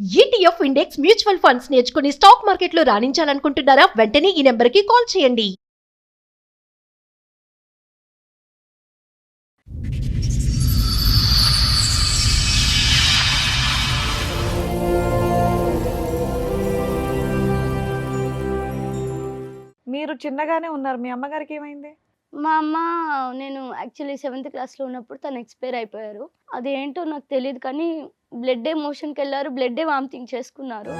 ETF index mutual funds నేర్చుకుని stock మార్కెట్లో రాణించాలనుకుంటున్నారా? వెంటనే ఈ నెంబర్కి కాల్ చేయండి. మీరు చిన్నగానే ఉన్నారు. మీ అమ్మగారికి ఏమైంది? మా అమ్మ నేను యాక్చువల్లీ 7th క్లాస్‌లో ఉన్నప్పుడు తను ఎక్స్‌పైర్ అయిపోయారు. అదేంటో నాకు తెలీదు కానీ బ్లడ్డే మోషన్‌కెళ్లారు. బ్లడ్డే వామిటింగ్ చేసుకున్నారు.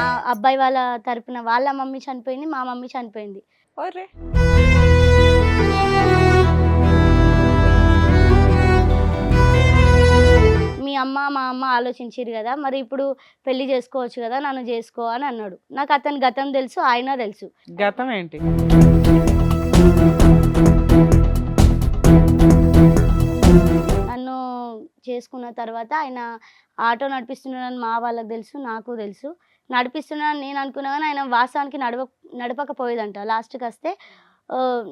ఆ అబ్బాయి వాళ్ళ తరపున వాళ్ళ మమ్మీ చనిపోయింది. మా మమ్మీ చనిపోయింది. ఒర్రె! మీ అమ్మ, మా అమ్మ ఆలోచించిర్రు గదా! మరి ఇప్పుడు పెళ్లి చేసుకోవచ్చు గదా! నన్ను జేసుకో అని అన్నాడు. నాకు అతని గతం తెలుసు. ఆయన తెలుసు. గతం ఏంటి? నన్ను చేసుకున్న తర్వాత ఆయన ఆటో నడిపిస్తున్నాడని మా వాళ్ళకి తెలుసు. నాకు తెలుసు. నడిపిస్తున్నాడని నేను అనుకున్నా గానీ ఆయన వాస్తవానికి నడపకపోయేదంట. లాస్ట్‌కొస్తే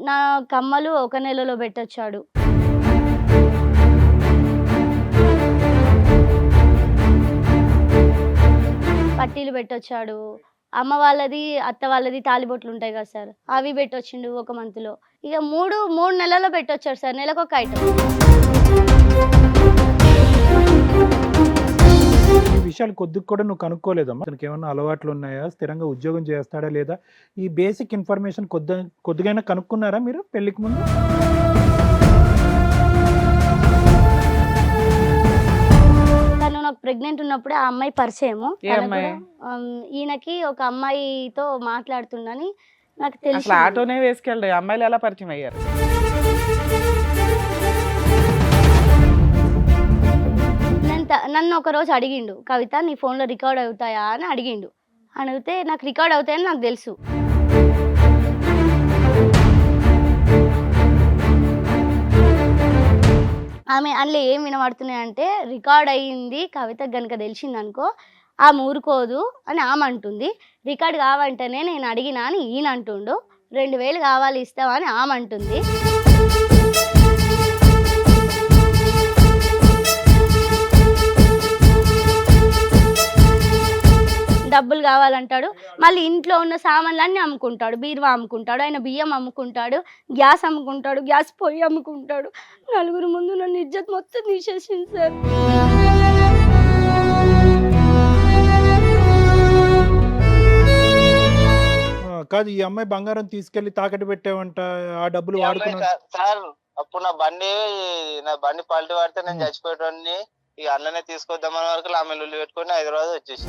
నా కమ్మలు ఒక నెలలో పెట్టొచ్చాడు. పట్టీలు పెట్టొచ్చాడు. అమ్మ వాళ్ళది, అత్త వాళ్ళది తాళిబొట్లుంటాయి కదా సార్! అవి పెట్టొచ్చిండు ఒక మంత్‌లో. ఇక 3 నెలల్లో పెట్టొచ్చాడు సార్. నెలకొక ఐటెం. ఈ విషయాలు కొద్దిగా కూడా నువ్వు కనుక్కోలేదమ్మా? అతనికి ఏమన్నా అలవాట్లు ఉన్నాయా? స్థిరంగా ఉద్యోగం చేస్తాడా లేదా? ఈ బేసిక్ ఇన్ఫర్మేషన్ కొద్దిగైనా కనుక్కున్నారా మీరు పెళ్లికి ముందు? తను నాకు ప్రెగ్నెంట్ ఉన్నప్పుడే ఆ అమ్మాయి పరిచయము. ఏ తను అమ్మాయి? కూడా ఈయనకి ఒక అమ్మాయితో మాట్లాడుతుండని నాకు అసలు తెలిసింది. ఆటోనే వేసుకెళ్ళడు. అమ్మాయిలు ఎలా పరిచయం అయ్యారు? నన్ను ఒకరోజు అడిగిండు, కవిత నీ ఫోన్‌లో రికార్డ్ అవుతాయా అని అడిగిండు. అడిగితే నాకు రికార్డ్ అవుతాయని నాకు తెలుసు. ఆమె అందులో ఏం వినబడుతున్నాయంటే రికార్డ్ అయ్యింది కవితకు గనుక తెలిసిందనుకో ఆమె ఊరుకోదు అని ఆమె అంటుంది. రికార్డ్ కావంటేనే నేను అడిగినా అని ఈయన అంటుండు. 2000 కావాలి ఇస్తావా అని ఆమె అంటుంది. డబ్బులు కావాలంటాడు. మళ్ళీ ఇంట్లో ఉన్న సామాన్లన్నీ అమ్ముకుంటాడు. బీరువా అమ్ముకుంటాడు. ఆయన బియ్యం అమ్ముకుంటాడు. గ్యాస్ అమ్ముకుంటాడు. గ్యాస్ పొయ్యి అమ్ముకుంటాడు. నలుగురు ముందు నన్ను ఇజ్జత్ మొత్తం తీసేసింది సార్. కాదు, ఈ అమ్మాయి బంగారం తీసుకెళ్లి తాకట్టు పెట్టావంట, ఆ డబ్బులు ఈ అమ్మాయి వాడుకున్నా. సార్ అప్పుడు నా బండి పల్టీ పడితే నేను చచ్చిపోయేటోడిని. ఇక అన్ననే తీసుకొద్దామన్న వరకు ఆమె లొల్లి పెట్టుకొని హైదరాబాద్ వచ్చేసి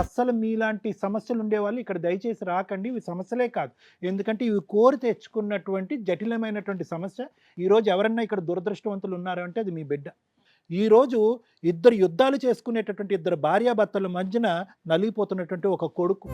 అస్సలు మీలాంటి సమస్యలు ఉండేవాళ్ళు ఇక్కడ దయచేసి రాకండి. ఇవి సమస్యలే కాదు, ఎందుకంటే ఇవి కోరి తెచ్చుకున్నటువంటి జటిలమైనటువంటి సమస్య. ఈరోజు ఎవరన్నా ఇక్కడ దురదృష్టవంతులు ఉన్నారు అంటే అది మీ బిడ్డ. ఈరోజు ఇద్దరు యుద్ధాలు చేసుకునేటటువంటి ఇద్దరు భార్యాభర్తల మధ్యన నలిగిపోతున్నటువంటి ఒక కొడుకు.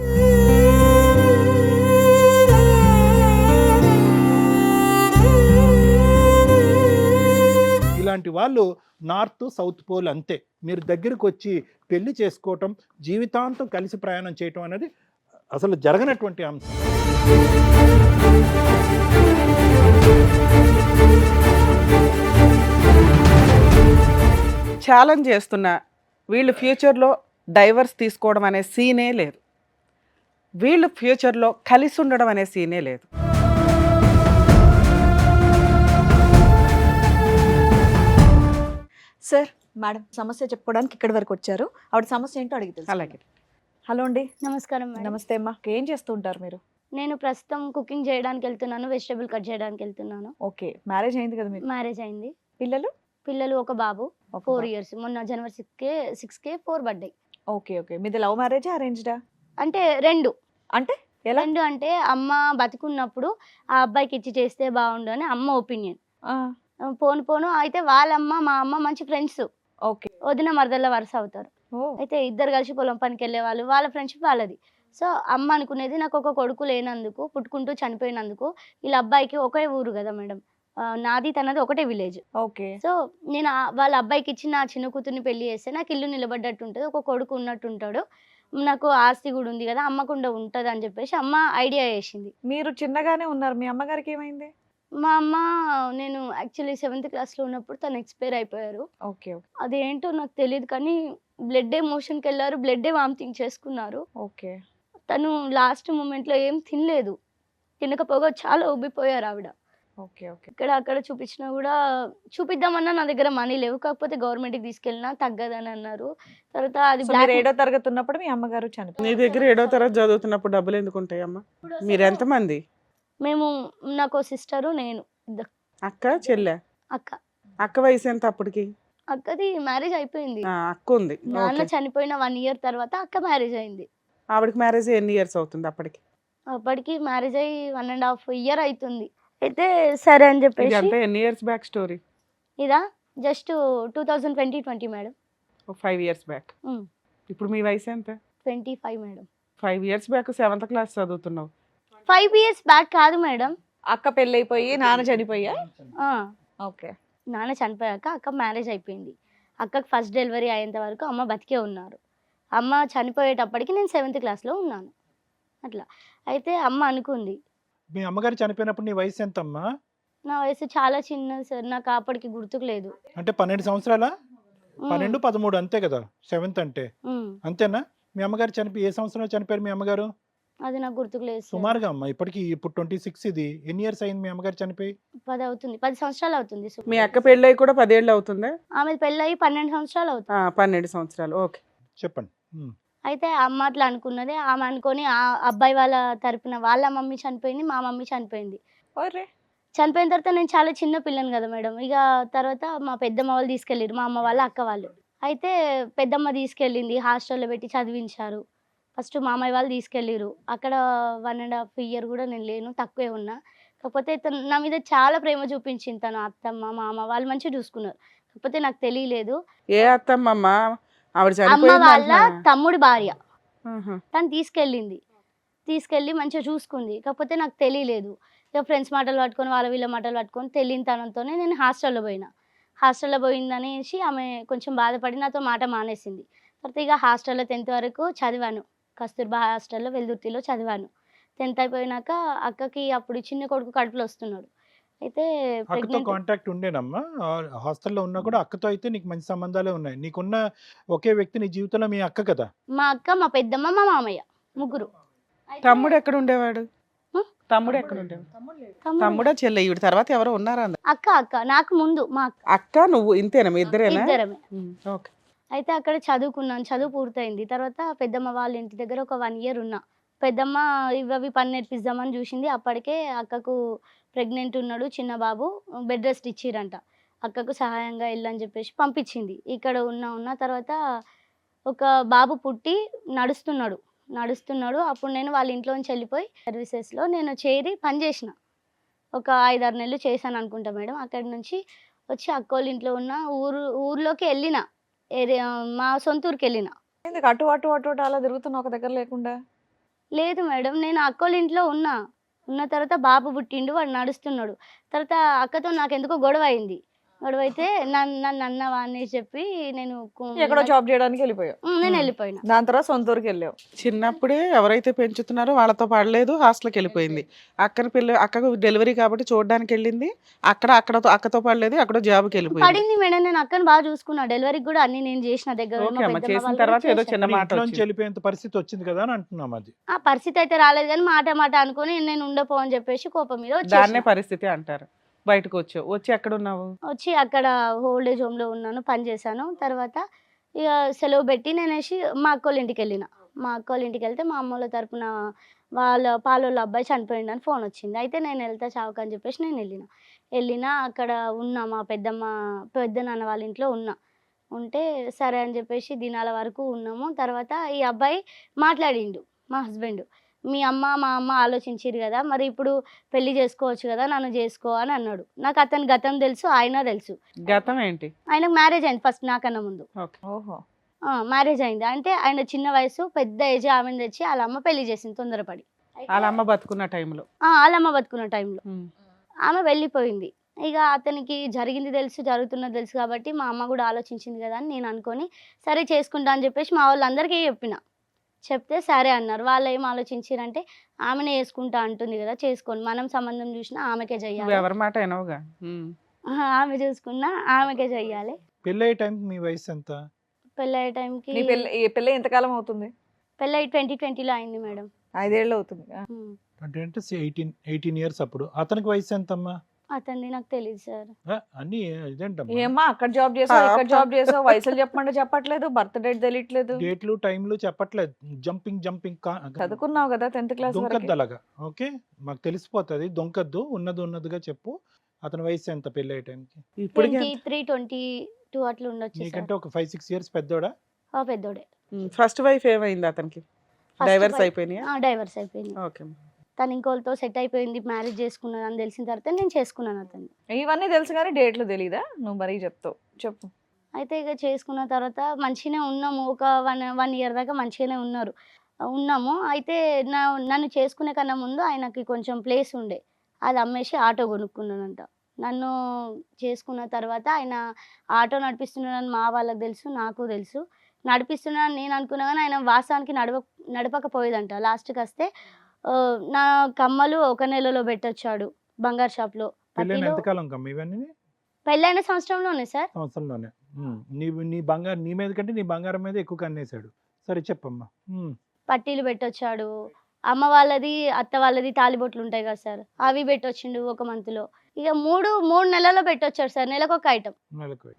ఇలాంటి వాళ్ళు నార్త్ సౌత్ పోల్ అంతే. మీరు దగ్గరికి వచ్చి పెళ్లి చేసుకోవటం, జీవితాంతం కలిసి ప్రయాణం చేయటం అనేది అసలు జరగనటువంటి అంశం. ఛాలెంజ్ చేస్తున్నా వీళ్ళు ఫ్యూచర్లో డైవర్స్ తీసుకోవడం అనే సీనే లేదు. వీళ్ళు ఫ్యూచర్లో కలిసి ఉండడం అనే సీనే లేదు. సార్, మేడం సమస్య చెప్పుకోవడానికి ఇక్కడి వరకు వచ్చారు. ఆవిడ సమస్య ఏంటో అడిగి తెలుసు. అలాగే. హలో అండి. నమస్కారం మేడం. నమస్తే అమ్మా. ఏం చేస్తూ ఉంటారు మీరు? నేను ప్రస్తుతం కుకింగ్ చేయడానికి వెళ్తున్నాను. వెజిటబుల్ కట్ చేయడానికి వెళ్తున్నాను. ఓకే, మ్యారేజ్ అయింది కదా మీకు? మ్యారేజ్ అయింది. పిల్లలు? ఒక బాబు. ఒక 4 బాబు. ఇయర్స్. మొన్న జనవరి 6కే 4 బర్త్డే. Okay okay. మీది లవ్ మ్యారేజా అరేంజ్డా? అంటే 2. అంటే ఎలా? 2 అంటే అమ్మ బతికున్నప్పుడు ఆ అబ్బాయికి ఇచ్చి చేస్తే బాగుండు అని అమ్మ ఒపీనియన్. పోను అయితే వాళ్ళమ్మ మా అమ్మ మంచి ఫ్రెండ్స్. ఓకే. వదిన మరదళ్ళ వరుస అవుతారు. ఓ అయితే ఇద్దరు కలిసి పొలం పనికి వెళ్ళేవాళ్ళు. వాళ్ళ ఫ్రెండ్షిప్ వాళ్ళది. సో అమ్మ అనుకునేది నాకు ఒక కొడుకు లేనందుకు, పుట్టుకుంటూ చనిపోయినందుకు, వీళ్ళ అబ్బాయికి ఒకే ఊరు కదా మేడం. నాది తనది ఒకటే విలేజ్. ఓకే. సో నేను వాళ్ళ అబ్బాయికి ఇచ్చి నా చిన్న కూతుర్ని పెళ్లి చేస్తే నాకు ఇల్లు నిలబడ్డట్టు ఉంటుంది. ఒక కొడుకు ఉన్నట్టు ఉంటాడు. నాకు ఆస్తి కూడా ఉంది కదా, అమ్మకుండా ఉంటుంది అని చెప్పేసి అమ్మ ఐడియా చేసింది. మీరు చిన్నగానే ఉన్నారు, మీ అమ్మగారికి ఏమైంది? మా అమ్మ, నేను యాక్చువల్లీ 7th క్లాస్లో ఉన్నప్పుడు తను ఎక్స్పైర్ అయిపోయారు. ఓకే అదేంటో నాకు తెలియదు కానీ బ్లడ్డే మోషన్కి వెళ్ళారు, బ్లడ్డే వామిటింగ్ చేసుకున్నారు. ఓకే. తను లాస్ట్ మూమెంట్లో ఏం తినలేదు, తినకపోగా చాలా ఉబ్బిపోయారు ఆవిడ. Okay okay. ఇక్కడ అక్కడ చూపించినా కూడా, చూపిద్దామన్నా నా దగ్గర మనీ లేవు, కాకపోతే గవర్నమెంట్కి తీసుకెళ్ళినా తగ్గదని అన్నారు. తర్వాత అది సో మీరు 7వ తరగతి ఉన్నప్పుడు మీ అమ్మగారు నీ చనిపోయారు. దగ్గర 7వ తరగతి చదువుతున్నప్పుడు డబ్బులు ఎందుకు ఉంటాయమ్మా? మీరు ఎంతమంది? మేము, నాకు సిస్టరు, నేను, ఇద్దరు. అక్క చెల్లె? అక్క. అక్క వయసు ఎంత అప్పటికి? అక్కది మ్యారేజ్ అయిపోయింది. అక్క ఉంది. నాన్న ఓకే. చనిపోయిన 1 year తర్వాత అక్క మ్యారేజ్ అయింది. ఆవిడకి మ్యారేజ్ ఎన్ని ఇయర్స్ అవుతుంది అప్పటికి? అప్పటికి మ్యారేజ్ అయ్యి 1.5 year అవుతుంది. అయితే సరే అని చెప్పేసి, ఇదంతా ఎన్ని ఇయర్స్ బ్యాక్ స్టోరీ? ఇదా జస్ట్ 2020 మేడం. 5 years back. ఉమ్. ఇప్పుడు మీ వయసు ఎంత? 25 madam. 5 years back 7th class చదువుతున్నావు. 5 years బ్యాక్ కాదు మేడం. అక్క పెళ్ళైపోయి నాన్న చనిపోయా? ఆ, ఓకే. నాన్న చనిపోయాక అక్క మ్యారేజ్ అయిపోయింది. అక్కకి ఫస్ట్ డెలివరీ అయ్యేంత వరకు అమ్మ బతికే ఉన్నారు. అమ్మ చనిపోయేటప్పటికి నేను 7th క్లాస్లో ఉన్నాను. అట్లా అయితే అమ్మ అనుకుంది, మీ అమ్మగారు చనిపోయినప్పుడు నీ వయసు ఎంతమ్మా? నా వయసు చాలా చిన్నది సార్, నాకు అప్పటికి గుర్తుకు లేదు. అంటే 12 సంవత్సరాలా? ఉమ్, 12, 13 అంతే కదా 7th అంటే, ఉమ్, అంతేనా? మీ అమ్మగారు చనిపోయి ఏ సంవత్సరంలో చనిపోయారు మీ అమ్మగారు? అది నాకు గుర్తుకు లేదు సార్. సుమారుగా అమ్మ ఇప్పటికి ఇప్పుడు 26, ఇది ఎన్ని ఇయర్స్ అయింది మీ అమ్మగారు చనిపోయి? 10 అవుతుంది, 10 సంవత్సరాలు అవుతుంది. మీ అక్క పెళ్ళై కూడా 10 ఏళ్ళు అవుతుందా? ఆమె పెళ్ళయి 12 సంవత్సరాలు అవుతుంది. 12 సంవత్సరాలు. ఓకే, చెప్పండి. అయితే అమ్మ అట్లా అనుకున్నది. ఆమె అనుకొని ఆ అబ్బాయి వాళ్ళ తరపున వాళ్ళ మమ్మీ చనిపోయింది, మా మమ్మీ చనిపోయింది. ఒరే. చనిపోయిన తర్వాత నేను చాలా చిన్న పిల్లని కదా మేడం. ఇక తర్వాత మా పెద్దమ్మ వాళ్ళు తీసుకెళ్ళారు, మా అమ్మ వాళ్ళ అక్క వాళ్ళు. అయితే పెద్దమ్మ తీసుకెళ్ళింది, హాస్టల్లో పెట్టి చదివించారు. ఫస్ట్ మామయ్య వాళ్ళు తీసుకెళ్ళారు. అక్కడ 1.5 year కూడా నేను లేను, తక్కువే ఉన్నా. కాకపోతే తను నా మీద చాలా ప్రేమ చూపించింది. తను అత్తమ్మ మామ వాళ్ళు మంచిగా చూసుకున్నారు. కాకపోతే నాకు తెలియలేదు. ఏ అత్తమ్మమ్మ? ఆవిడ అమ్మ చనిపోయింది వాళ్ళ అంటున్నా. తమ్ముడి భార్య ఆహా. తను తీసుకెళ్ళి మంచిగా చూసుకుంది. కాకపోతే నాకు తెలియలేదు. ఇక ఫ్రెండ్స్ మాటలు పట్టుకొని వాళ్ళ వీళ్ళ మాటలు పట్టుకొని తెలియని తనంతోనే నేను హాస్టల్లో పోయినా. హాస్టల్లో పోయిందనేసి ఆమె కొంచెం బాధపడి నాతో మాట మానేసింది. తర్వాత ఇక హాస్టల్లో 10th వరకు చదివాను. కస్తూర్బా హాస్టల్లో వెల్దుర్తిలో చదివాను. 10th అయిపోయినాక అక్కకి అప్పుడు చిన్న కొడుకు కడుపులో వస్తున్నాడు. అయితే అక్కతో ప్రెగ్నెంట్. కాంటాక్ట్ ఉండేనమ్మా? హాస్టల్లో ఉన్నా కూడా అక్కతో అయితే నీకు మంచి సంబంధాలే ఉన్నాయి. నీకున్న ఒకే వ్యక్తి నీ జీవితంలో మీ అక్క కదా? మా అక్క, మా పెద్దమ్మ, మా మామయ్య, ముగ్గురు. అయితే తమ్ముడు ఎక్కడ ఉండేవాడు? హ్మ్? తమ్ముడు ఎక్కడ ఉండేవాడు? తమ్ముడు- తమ్ముడా చెల్లె? ఈవిడ తర్వాత ఎవరో ఉన్నారా? అక్క నాకు ముందు మా అక్క. అక్క నువ్వు ఇంతేనా? మీ ఇద్దరేనా? ఇద్దరమే. ఓకే. అయితే అక్కడ చదువుకున్నాను, చదువు పూర్తయింది. తర్వాత పెద్దమ్మ వాళ్ళ ఇంటి దగ్గర ఒక 1 year ఉన్నా. పెద్దమ్మ ఇవి పని నేర్పిద్దామని చూసింది. అప్పటికే అక్కకు ప్రెగ్నెంట్ ఉన్నాడు చిన్న బాబు, బెడ్ రెస్ట్ ఇచ్చిరంట. అక్కకు సహాయంగా వెళ్ళని చెప్పేసి పంపించింది. ఇక్కడ ఉన్న తర్వాత ఒక బాబు పుట్టి నడుస్తున్నాడు. అప్పుడు నేను వాళ్ళ ఇంట్లోంచి వెళ్ళిపోయి సర్వీసెస్లో నేను చేరి పని చేసిన. ఒక 5-6 నెలలు చేశాను అనుకుంటా మేడం. అక్కడి నుంచి వచ్చి అక్కోళ్ళ ఇంట్లో ఉన్న ఊర్లోకి వెళ్ళిన, మా సొంత ఊరికి వెళ్ళిన. ఎందుకు అటు అటు అటు అటు అలా తిరుగుతున్నా ఒక దగ్గర లేకుండా? లేదు మేడం, నేను అక్కోళ్ళ ఇంట్లో ఉన్న తర్వాత బాబు పుట్టిండు, వాడు నడుస్తున్నాడు. తర్వాత అక్కతో నాకు ఎందుకో గొడవ అయింది. గొడవ అయితే నన్ను అన్నవా అనేసి చెప్పి నేను ఎక్కడో జాబ్ చేయడానికి వెళ్ళిపోయావు. నేను వెళ్ళిపోయినా. దాని తర్వాత సొంత ఊరికి వెళ్ళావు. చిన్నప్పుడే ఎవరైతే పెంచుతున్నారో వాళ్ళతో పడలేదు, హాస్టల్కి వెళ్ళిపోయింది. అక్కకు డెలివరీ కాబట్టి చూడడానికి వెళ్ళింది. అక్కతో పడలేదు, అక్కడ జాబ్కి వెళ్ళిపోయింది. పడింది మేడం, నేను అక్కని బాగా చూసుకున్నా. డెలివరీకి కూడా అన్ని నేను చేసిన దగ్గర ఉన్న ఓకే అమ్మ, పెద్దమ్మ చేసిన వాళ్ళు తర్వాత కూడా ఏదో చేశారు. చిన్న మాట ఇంట్లోంచి వచ్చింది. వెళ్ళిపోయేంత పరిస్థితి వచ్చింది కదా అని అంటున్నాం. అది ఆ పరిస్థితి అయితే రాలేదు కానీ మాట అనుకుని నేను ఉండపో అని చెప్పేసి కోపం మీద దాన్నే వచ్చేసిన. పరిస్థితి అంటారు. బయటకు వచ్చి ఎక్కడ ఉన్నావు? వచ్చి అక్కడ ఓల్డ్ ఏజ్ హోమ్లో ఉన్నాను, పని చేశాను. తర్వాత ఇక సెలవు పెట్టి నేనేసి మా అక్కోళ్ళ ఇంటికి వెళ్ళిన. మా అక్కోళ్ళ ఇంటికి వెళ్తే మా అమ్మోళ్ళ తరపున వాళ్ళ పాలోళ్ళ అబ్బాయి చనిపోయిండు అని ఫోన్ వచ్చింది. అయితే నేను వెళ్తా చావుకు అని చెప్పేసి నేను వెళ్ళిన అక్కడ ఉన్నా, మా పెద్దనాన్న వాళ్ళ ఇంట్లో ఉంటే సరే అని చెప్పేసి దినాల వరకు ఉన్నాము. తర్వాత ఈ అబ్బాయి మాట్లాడిండు, మా హస్బెండ్, మీ అమ్మ మా అమ్మ ఆలోచించిరు కదా, మరి ఇప్పుడు పెళ్లి చేసుకోవచ్చు కదా, నన్ను చేసుకో అని అన్నాడు. నాకు అతని గతం తెలుసు, ఆయన తెలుసు. గతం ఏంటి? ఆయనకు మ్యారేజ్ అయింది ఫస్ట్ నాకన్నా ముందు. ఓకే. ఓహో. మ్యారేజ్ అయింది. అంటే ఆయన చిన్న వయసు, పెద్ద ఏజ్ ఆమెను తెచ్చి వాళ్ళ అమ్మ పెళ్లి చేసింది తొందరపడి. వాళ్ళ అమ్మ బతుకున్న టైంలో. వాళ్ళ అమ్మ బతుకున్న టైంలో ఆమె వెళ్ళిపోయింది. ఇక అతనికి జరిగింది తెలుసు, జరుగుతున్నది తెలుసు కాబట్టి మా అమ్మ కూడా ఆలోచించింది కదా అని నేను అనుకొని సరే చేసుకుంటా అని చెప్పేసి మా వాళ్ళందరికీ చెప్పిన. చెప్తే సరే అన్నారు. వాళ్ళు ఏం ఆలోచించారంటే ఆమెనే చేసుకుంటా అంటుంది కదా, చేసుకోండి, మనం సంబంధం చూసినా ఆమెకే నువ్వు చెయ్యాలి, ఎవరి మాట వినవుగా. ఆమె చూసుకున్నా ఆమెకే చెయ్యాలి. పెళ్ళయ్యే టైంకి మీ వయసు ఎంత? పెళ్ళయ్యే టైంకి నీ పెళ్ళి ఎంతకాలం అవుతుంది? పెళ్ళి 2020లో అయింది మేడం. 5 ఏళ్ళు అవుతుంది. అంటే 18 ఇయర్స్. అప్పుడు అతనికి వయసు ఎంతమ్మా? అతన్ని నాకు తెలియదు సార్. అన్ని ఇదేంటమ్మా, ఏమ్మా అక్కడ జాబ్ చేసావు, ఇక్కడ జాబ్ చేసావు, వయసులు చెప్పమంటే చెప్పట్లేదు, బర్త్ డేట్ తెలియట్లేదు. డేట్లు టైంలు చెప్పట్లేదు, జంపింగ్ చదువుకున్నావు కదా 10th క్లాస్ వరకు. దొంకద్దు అలాగా. ఓకే, మాకు తెలిసిపోతుంది, దొంకద్దు, ఉన్నదిగా చెప్పు. అతని వయసు ఎంత పెళ్ళయ్యే టైంకి? ఇప్పటికే 23, 22 అట్లా ఉండొచ్చు సార్. నీకంటే ఒక 5-6 ఇయర్స్ పెద్దోడా? పెద్దోడే. ఫస్ట్ వైఫ్ ఏమైంది అతనికి? First డైవర్స్ wife- అయిపోయినాయా? డైవర్స్ అయిపోయింది. ఓకే. తను ఇంకోళ్ళతో సెట్ అయిపోయింది, మ్యారేజ్ చేసుకున్నది అని తెలిసిన తర్వాత నేను చేసుకున్నాను అతన్ని. ఇవన్నీ తెలుసు కానీ డేట్లు తెలీదా? నువ్వు మరీ చెప్తావు, చెప్పు. అయితే ఇక చేసుకున్న తర్వాత మంచిగానే ఉన్నాము, ఒక వన్ ఇయర్ దాకా మంచిగానే ఉన్నాము. అయితే నన్ను చేసుకునే కన్నా ముందు ఆయనకి కొంచెం ప్లేస్ ఉండే, అది అమ్మేసి ఆటో కొనుక్కున్నానంట. నన్ను చేసుకున్న తర్వాత ఆయన ఆటో నడిపిస్తున్నాడని మా వాళ్ళకి తెలుసు, నాకు తెలుసు. నడిపిస్తున్నాడని నేను అనుకున్నా కానీ ఆయన వాస్తవానికి నడపకపోయేదంట. లాస్ట్కి వస్తే నా కమ్మలు 1 నెలలో పెట్టొచ్చాడు బంగారు షాప్లో. పెళ్ళైన ఎంతకాలం కమ్మ ఇవన్నీ? పెళ్ళైన సంవత్సరంలోనే సార్. సంవత్సరంలోనే. నీ మీద కంటే నీ బంగారం మీద ఎక్కువ కన్నేశాడు. సరే చెప్పమ్మా. పట్టీలు పెట్టొచ్చాడు. అమ్మ వాళ్ళది, అత్త వాళ్ళది తాలిబొట్లు ఉంటాయి కదా సార్, అవి పెట్టొచ్చిండు 1 మంత్లో. ఇక మూడు నెలల్లో పెట్టొచ్చాడు సార్, నెలకు ఒక ఐటమ్.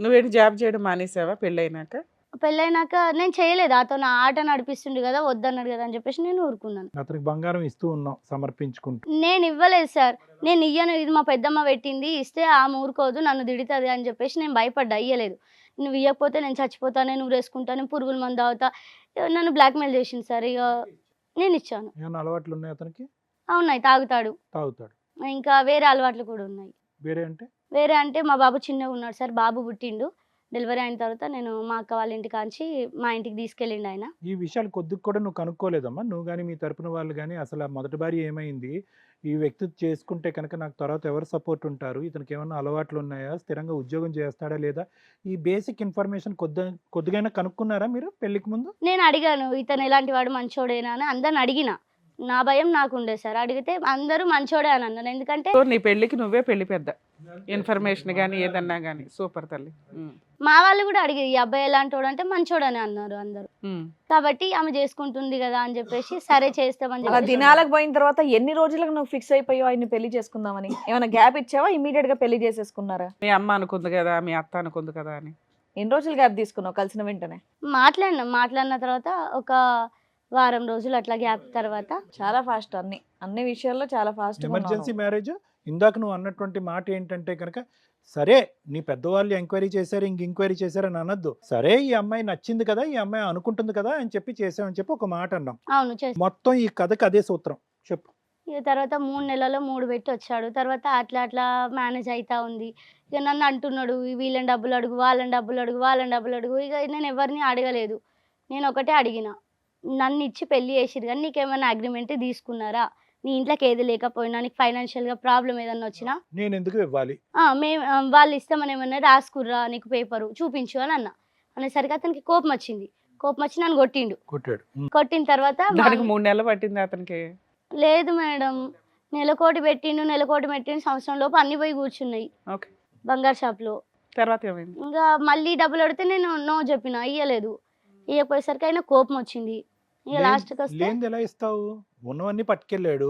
నువ్వేంటి జాబ్ చేయడం మానేసావా పెళ్ళైనాక? పెళ్ళైనాక నేను చేయలేదు, అతను ఆట నడిపిస్తుండు కదా, వద్దన్నాడు కదా అని చెప్పేసి నేను ఊరుకున్నాను. అతనికి బంగారం ఇస్తూ ఉన్నావు సమర్పించుకుంటూ. నేను ఇవ్వలేదు సార్, నేను ఇయ్యను, ఇది మా పెద్దమ్మ పెట్టింది, ఇస్తే ఆమె ఊరుకోదు, నన్ను తిడుతుంది అని చెప్పేసి నేను భయపడ్డా, ఇయ్యలేదు. నువ్వు ఇవ్వకపోతే నేను చచ్చిపోతాను, నేను ఊరేసుకుంటాను, పురుగుల మందు అవుతా, నన్ను బ్లాక్మెయిల్ చేసింది సార్. ఇక నేను ఇచ్చాను. ఏమైనా అలవాట్లు ఉన్నాయి అతనికి? అవునాయి, తాగుతాడు, ఇంకా వేరే అలవాట్లు కూడా ఉన్నాయి. వేరే అంటే మా బాబు చిన్నగా ఉన్నాడు సార్, బాబు పుట్టిండు, డెలివరీ అయిన తర్వాత నేను మా అక్క వాళ్ళ ఇంటి కాంచి మా ఇంటికి తీసుకెళ్ళిండు ఆయన. ఈ విషయాలు కొద్దిగా కూడా నువ్వు కనుక్కోలేదమ్మా? నువ్వు కానీ మీ తరపున వాళ్ళు కానీ అసలు ఆ మొదటి భార్య ఏమైంది, ఈ వ్యక్తి చేసుకుంటే కనుక నాకు తర్వాత ఎవరు సపోర్ట్ ఉంటారు, ఇతనికి ఏమన్నా అలవాట్లు ఉన్నాయా, స్థిరంగా ఉద్యోగం చేస్తాడా లేదా, ఈ బేసిక్ ఇన్ఫర్మేషన్ కొద్దిగా కనుక్కున్నారా మీరు పెళ్లికి ముందు? నేను అడిగాను, ఇతను ఎలాంటి వాడు, మంచోడేనా అని అందరిని అడిగిన. నా భయం నాకుండే సార్, అడిగితే అందరూ మంచోడే అని అన్నారు. ఎందుకంటే నీ పెళ్ళికి నువ్వే పెళ్లి పెద్ద, ఇన్ఫర్మేషన్ కానీ ఏదన్నా కానీ. సూపర్ తల్లి. మా వాళ్ళు కూడా అడిగారు, ఈ అబ్బాయి ఎలాంటి వాడు అంటే మంచోడని అన్నారు అందరూ. కాబట్టి ఆమె చేసుకుంటుంది కదా అని చెప్పేసి సరే చేస్తామని అలా చెప్పేసి దినాలకు పోయిన తర్వాత ఎన్ని రోజులకు నువ్వు ఫిక్స్ అయిపోయావు ఆయన్ని పెళ్లి చేసుకుందామని? ఏమైనా గ్యాప్ ఇచ్చావా, ఇమీడియట్ గా పెళ్లి చేసేసుకున్నారా? మీ అమ్మ అనుకుంది కదా, మీ అత్త అనుకుంది కదా అని. ఎన్ని రోజులు గ్యాప్ తీసుకున్నావు కలిసిన వెంటనే? మాట్లాడిన తర్వాత ఒక వారం రోజులు అట్లా గ్యాప్ తర్వాత. చాలా ఫాస్ట్, అన్ని విషయాల్లో చాలా ఫాస్ట్. Emergency marriage. ఇందాక నువ్వు అన్నటువంటి మాట ఏంటంటే కనుక, సరే నీ పెద్దవాళ్ళు ఎంక్వైరీ చేశారు, ఎంక్వైరీ చేశారని అనొద్దు. సరే ఈ అమ్మాయి నచ్చింది కదా, ఈ అమ్మాయి అనుకుంటుంది కదా అని చెప్పి చేసామని చెప్పి ఒక మాట అన్నాం. అవును చేసి మొత్తం ఈ కథకి అదే సూత్రం చెప్పు. ఇక తర్వాత 3 నెలల్లో 3 పెట్టి వచ్చాడు. తర్వాత అట్లా మేనేజ్ అవుతా ఉంది. ఇక నన్ను అంటున్నాడు, వీళ్ళని డబ్బులు అడుగు, వాళ్ళని డబ్బులు అడుగు. ఇక నేను ఎవరిని అడగలేదు, నేను ఒకటే అడిగిన, నన్ను ఇచ్చి పెళ్లి చేసిరు కానీ నీకేమైనా అగ్రిమెంట్ తీసుకున్నారా, నీ ఇంట్లోకి ఏది లేకపోయినా, నీకు ఫైనాన్షియల్గా ప్రాబ్లం ఏదన్నా వచ్చినా నేను ఎందుకు ఇవ్వాలి, వాళ్ళు ఇస్తామని ఏమన్నా రాసుకుర్రా, నీకు పేపరు చూపించు అని అనేసరికి అతనికి కోపం వచ్చి నన్ను కొట్టాడు. కొట్టిన తర్వాత దానికి 3 నెలలు పట్టింది అతనికి? లేదు మేడం, నెలకోటి పెట్టిండు, సంవత్సరం లోపు అన్ని పోయి కూర్చున్నాయి బంగారు షాప్లో. తర్వాత ఏమైంది? ఇంకా మళ్ళీ డబ్బులు అడిగితే నేను నో చెప్పిన, ఇయ్యలేదు. ఇయ్యపోయేసరికి ఆయన కోపం వచ్చింది. ఇక లాస్ట్కి వస్తే లేనిది ఎలా ఇస్తావు, ఉన్నవన్నీ పట్టుకెళ్ళాడు,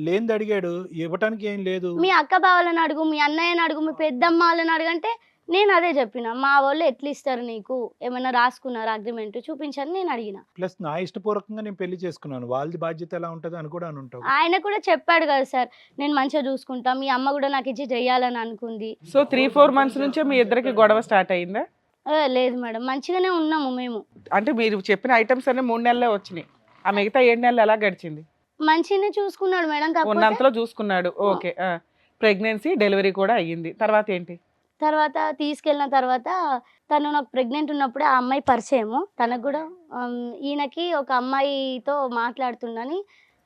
లేనిది అడిగాడు, ఇవ్వటానికి ఏం లేదు. మీ అక్క బావలను అడుగు, మీ అన్నయ్యని అడుగు, మీ పెద్దమ్మ వాళ్ళని అడుగంటే నేను అదే చెప్పిన, మా వాళ్ళు ఎట్లా ఇస్తారు నీకు, ఏమైనా రాసుకున్నారా అగ్రిమెంట్ చూపించని నేను అడిగిన. ప్లస్ నా ఇష్టపూర్వకంగా నేను పెళ్లి చేసుకున్నాను, వాళ్ళది బాధ్యత ఎలా ఉంటుంది అని కూడా అనుంటావు. ఆయన కూడా చెప్పాడు కదా సార్, నేను మంచిగా చూసుకుంటా, మీ అమ్మ కూడా నాకు ఇచ్చి చెయ్యాలని అనుకుంది. సో 3-4 మంత్స్ నుంచే మీ ఇద్దరికి గొడవ స్టార్ట్ అయిందా? లేదు మేడం, మంచిగానే ఉన్నాము మేము. అంటే మీరు చెప్పిన ఐటమ్స్ అన్ని 3 నెలలే వచ్చినాయి, ఆ మిగతా 7 నెలలు ఎలా గడిచింది? మంచిగానే చూసుకున్నాడు మేడం, ఉన్నంతలో చూసుకున్నాడు. ఓకే, ప్రెగ్నెన్సీ డెలివరీ కూడా అయ్యింది. తర్వాత ఏంటి? తర్వాత తీసుకెళ్ళిన తర్వాత తను నాకు ప్రెగ్నెంట్ ఉన్నప్పుడే ఆ అమ్మాయి పరిచయము, తనకు కూడా ఈయనకి ఒక అమ్మాయితో మాట్లాడుతుండని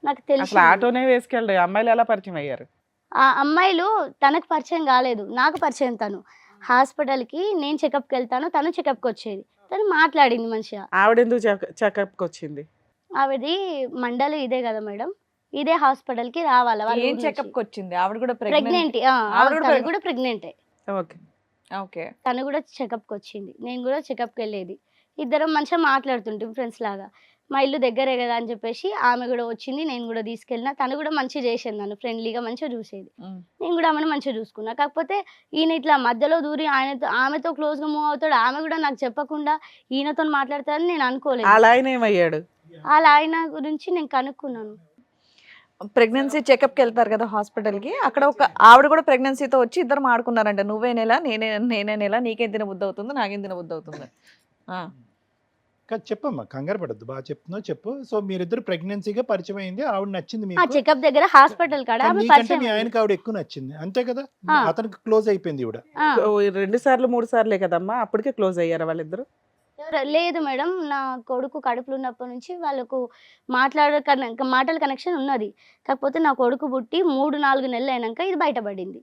నాకు తెలుసు. ఆటోనే వేసుకెళ్ళి అమ్మాయిలు ఎలా పరిచయం అయ్యారు? ఆ అమ్మాయిలు తనకు పరిచయం కాలేదు, నాకు పరిచయం. తను హాస్పిటల్కి నేను చెకప్కి వెళ్తాను, తను చెకప్కి వచ్చేది, తను మాట్లాడింది మంచిగా. ఆవిడ ఎందుకు చెకప్కి వచ్చింది? ఆవిడది మండలి ఇదే కదా మేడం, ఇదే హాస్పిటల్కి రావాలి వాళ్ళ ఏం ఊరు నుంచి. చెకప్ కి వచ్చింది ఆవిడ కూడా ప్రెగ్నెంట్? ప్రెగ్నెంట్, ఆవిడ కూడా తను కూడా ప్రెగ్నెంటే. ఓకే. ఓకే. తను కూడా చెకప్కి వచ్చింది, నేను కూడా చెకప్కి వెళ్ళేది. ఇద్దరం మంచిగా మాట్లాడుతుంటాం ఫ్రెండ్స్ లాగా. మా ఇల్లు దగ్గరే కదా అని చెప్పేసి ఆమె కూడా వచ్చింది, నేను కూడా తీసుకెళ్ళిన. తను కూడా మంచిగా చేసేది, నన్ను ఫ్రెండ్లీగా మంచిగా చూసేది. నేను కూడా ఆమెను మంచిగా చూసుకున్నా. కాకపోతే ఈయన ఇట్లా మధ్యలో దూరి ఆమెతో క్లోజ్గా మూవ్ అవుతాడు, ఆమె కూడా నాకు చెప్పకుండా ఈయనతో మాట్లాడతారని నేను అనుకోలేదు. అలా ఆయన ఏమయ్యాడు? అలా ఆయన గురించి నేను కనుక్కున్నాను. ప్రెగ్నెన్సీ చెకప్కి వెళ్తారు కదా హాస్పిటల్కి, అక్కడ ఒక ఆవిడ కూడా ప్రెగ్నెన్సీతో వచ్చి ఇద్దరు ఆడుకున్నారంట. నువ్వే నెల నేనే నెల, నీకేం తిన బుద్ధి అవుతుంది, నాకేం తిన బుద్ధి అవుతుంది. కాదు చెప్పమ్మా, కంగారు పడద్దు, బాగా చెప్తున్నావు చెప్పు. సో మీరిద్దరు ప్రెగ్నెన్సీగా పరిచయం అయింది, ఆవిడ నచ్చింది ఆ మీకు. చెకప్ దగ్గర హాస్పిటల్ కాడ కానీ ఆమె నీకంటే పరిచయం మీ అయింది. ఆయనకి ఆవిడ ఎక్కువ నచ్చింది అంతే కదా, ఆ. అతనికి క్లోజ్ అయిపోయింది ఈవిడ. ఆ, 2 సార్లు 3 సార్లే కదమ్మా, అప్పటికే క్లోజ్ అయ్యారా వాళ్ళిద్దరు? లేదు మేడం, నా కొడుకు కడుపులో ఉన్నప్పటి నుంచి వాళ్ళకు మాటల కనెక్షన్ ఉన్నది. కాకపోతే నా కొడుకు పుట్టి 3-4 నెలలు అయినాక ఇది బయటపడింది.